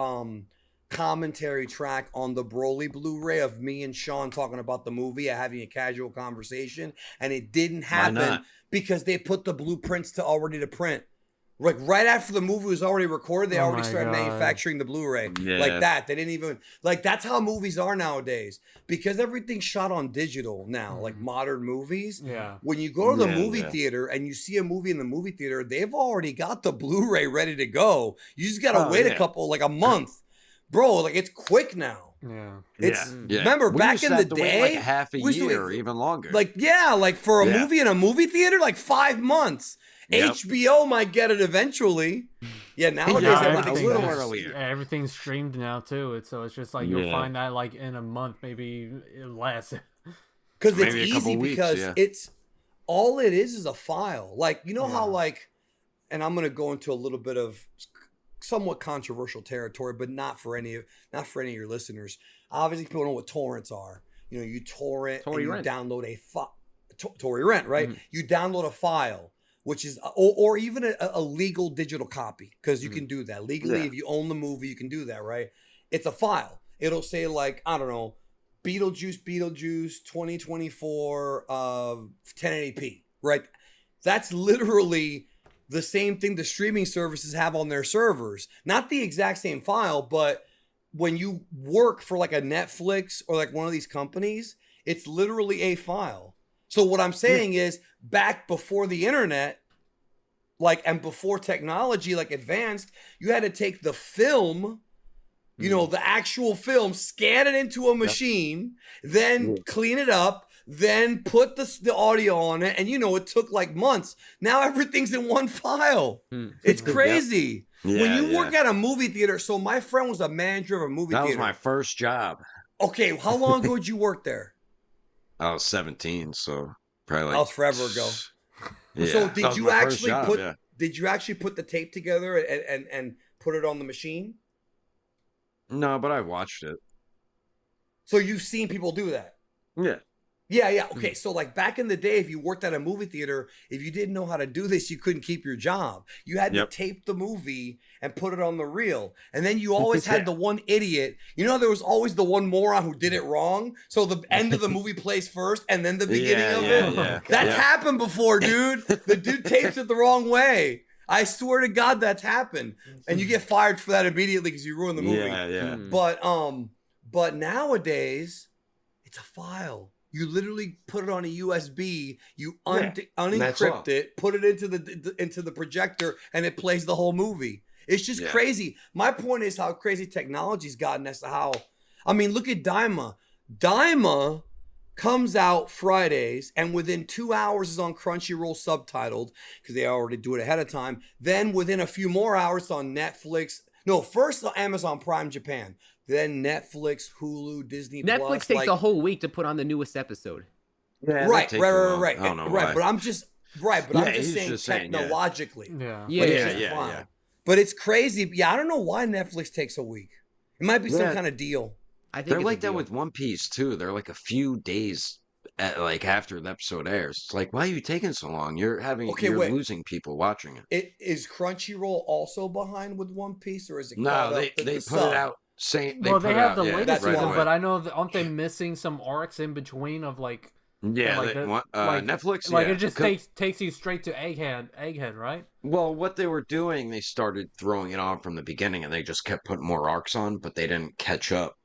commentary track on the Broly Blu-ray of me and Sean talking about the movie and having a casual conversation, and it didn't happen because they put the blueprints already to print. Like right after the movie was already recorded, they already started manufacturing the Blu-ray. Like that. They didn't even that's how movies are nowadays. Because everything's shot on digital now, like modern movies. Yeah. When you go to the movie theater and you see a movie in the movie theater, they've already got the Blu-ray ready to go. You just gotta wait a month. Bro, like it's quick now. Yeah. Remember we back in the day, wait like half a year or even longer. Like for a movie in a movie theater, like 5 months. Yep. HBO might get it eventually. Yeah, nowadays everything's a little earlier. Everything's streamed now too. So it's just like you'll find that like in a month, maybe less. Because it's easy because it's all it is a file. Like how and I'm gonna go into a little bit of somewhat controversial territory, but not for any of your listeners. Obviously, people know what torrents are. You torrent and you download a file. Torrent, right? You download a file, which is or even a legal digital copy, because you can do that legally. If you own the movie, you can do that, right? It's a file. It'll say like, I don't know, Beetlejuice 2024 1080p, right? That's literally the same thing the streaming services have on their servers. Not the exact same file, but when you work for like a Netflix or like one of these companies, it's literally a file. So what I'm saying is, back before the internet, and before technology advanced, you had to take the film, the actual film, scan it into a machine, then clean it up, then put the audio on it, and it took like months. Now everything's in one file. It's crazy. When you work at a movie theater, so my friend was a manager of a movie theater. That was my first job. Okay, how long ago did you work there? I was 17, so probably that was forever ago. Yeah, so did you actually did you actually put the tape together and put it on the machine? No, but I watched it. So you've seen people do that. Yeah. Yeah. Okay. So like back in the day, if you worked at a movie theater, if you didn't know how to do this, you couldn't keep your job. You had to tape the movie and put it on the reel. And then you always had the one idiot. You know, there was always the one moron who did it wrong. So the end of the movie plays first and then the beginning of it. Yeah. That's happened before, dude. The dude tapes it the wrong way. I swear to God, that's happened. And you get fired for that immediately because you ruined the movie. Yeah. But nowadays, it's a file. You literally put it on a USB, you unencrypt it, put it into the projector, and it plays the whole movie. It's just crazy. My point is how crazy technology's gotten as to how, I mean, look at Daima. Daima comes out Fridays, and within 2 hours is on Crunchyroll subtitled, because they already do it ahead of time. Then within a few more hours, it's on Netflix. No, first on Amazon Prime Japan. Then Netflix, Hulu, Disney Plus. Netflix takes a whole week to put on the newest episode. Yeah, right. I don't know why. But I'm just saying technologically. Yeah. But it's crazy. Yeah, I don't know why Netflix takes a week. It might be some kind of deal. I think they're it's like a that deal. with One Piece too. They're like a few days after the episode airs. It's like, why are you taking so long? You're losing people watching it. Is Crunchyroll also behind with One Piece, or is it? No, they put it out. They have the latest season, right. but I know aren't they missing some arcs in between of like? Netflix. Like it just takes you straight to Egghead, right? Well, what they were doing, they started throwing it on from the beginning, and they just kept putting more arcs on, but they didn't catch up.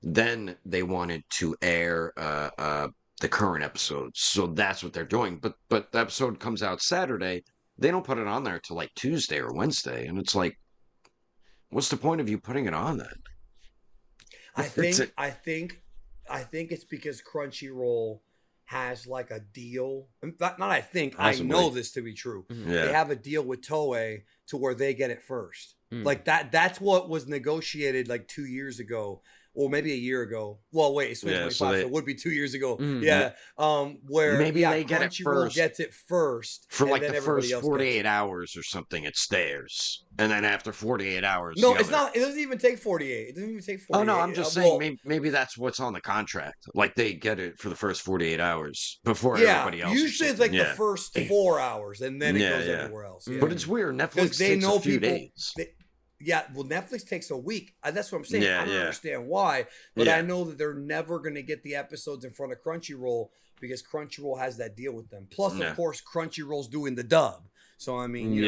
Then they wanted to air the current episodes, so that's what they're doing. But the episode comes out Saturday. They don't put it on there till like Tuesday or Wednesday, and it's like, what's the point of you putting it on then? I think it's because Crunchyroll has like a deal. I know this to be true. Yeah. They have a deal with Toei to where they get it first. Like that's what was negotiated like 2 years ago. Or maybe a year ago. Well, wait, it's 2025, so it would be 2 years ago. Yeah. Where maybe they get it first. Gets it first. For like the first 48 hours or something, it's theirs. And then after 48 hours. No, it's not. It doesn't even take 48. It doesn't even take 48. Oh, no, I'm just saying maybe that's what's on the contract. Like they get it for the first 48 hours before everybody else. Usually it's like the first 4 hours and then it goes everywhere else. Yeah. But it's weird. Netflix takes a few days. Well, Netflix takes a week. That's what I'm saying. I don't understand why, but I know that they're never going to get the episodes in front of Crunchyroll because Crunchyroll has that deal with them. Plus, of course, Crunchyroll's doing the dub. So, I mean,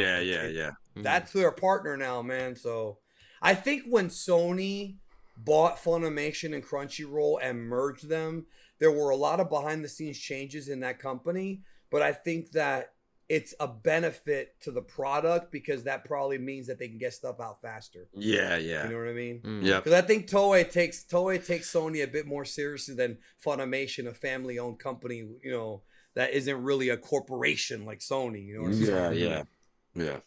that's their partner now, man. So, I think when Sony bought Funimation and Crunchyroll and merged them, there were a lot of behind-the-scenes changes in that company, but I think that it's a benefit to the product because that probably means that they can get stuff out faster. Yeah. You know what I mean? Yeah. Because I think Toei takes Sony a bit more seriously than Funimation, a family-owned company, you know, that isn't really a corporation like Sony. You know what I'm saying? Yeah.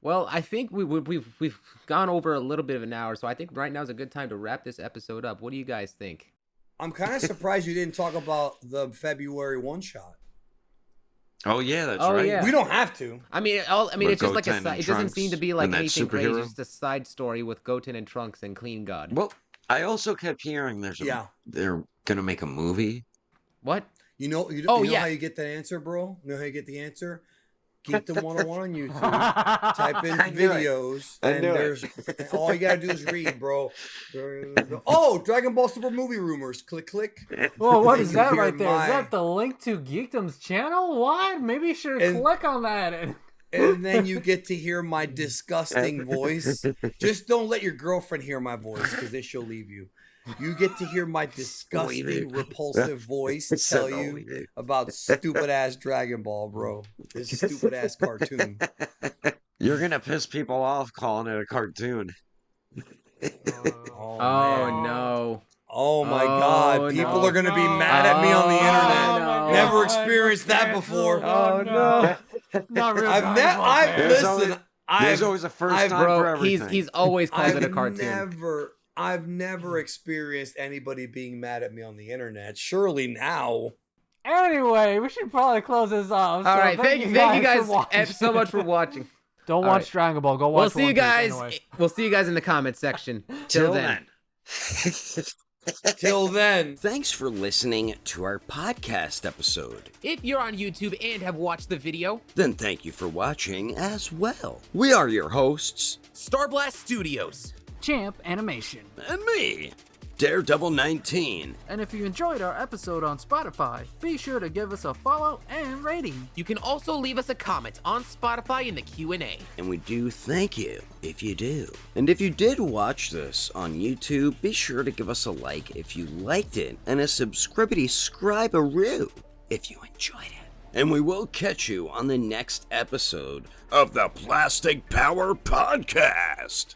Well, I think we've gone over a little bit of an hour, so I think right now is a good time to wrap this episode up. What do you guys think? I'm kind of surprised you didn't talk about the February one-shot. Oh yeah, that's right. Yeah. We don't have to. I mean, it's just like a side. It doesn't seem to be like anything crazy. Superhero. It's just a side story with Goten and Trunks and Clean God. Well, I also kept hearing they're gonna make a movie. What? You know how you get the answer, bro? You know how you get the answer? Geekdom101 on YouTube. Type in videos, and there's all you gotta do is read, bro. Dragon Ball Super movie rumors. Click. Well, what is that right there? Is that the link to Geekdom's channel? What? Maybe you should click on that. And then you get to hear my disgusting voice. Just don't let your girlfriend hear my voice, because then she'll leave you. You get to hear my disgusting, repulsive voice tell you about stupid-ass Dragon Ball, bro. This stupid-ass cartoon. You're going to piss people off calling it a cartoon. Oh, no. Oh, my God. People are going to be mad at me on the internet. Never experienced that before. Oh, no. Not really. There's always a first time for everything. He's always called it a cartoon. I've never experienced anybody being mad at me on the internet. Surely now. Anyway, we should probably close this off. All right, thank you guys so much for watching. Don't watch Dragon Ball. Go watch. We'll see you guys. We'll see you guys in the comments section. Till then. Till then. Thanks for listening to our podcast episode. If you're on YouTube and have watched the video, Then thank you for watching as well. We are your hosts, Starblast Studios. Champ Animation. and me, Daredevil 19. And if you enjoyed our episode on Spotify, be sure to give us a follow and rating. You can also leave us a comment on Spotify in the Q&A. And we do thank you if you do. And if you did watch this on YouTube, be sure to give us a like if you liked it, and a subscribe-a-roo if you enjoyed it. And we will catch you on the next episode of the Plastic Power Podcast.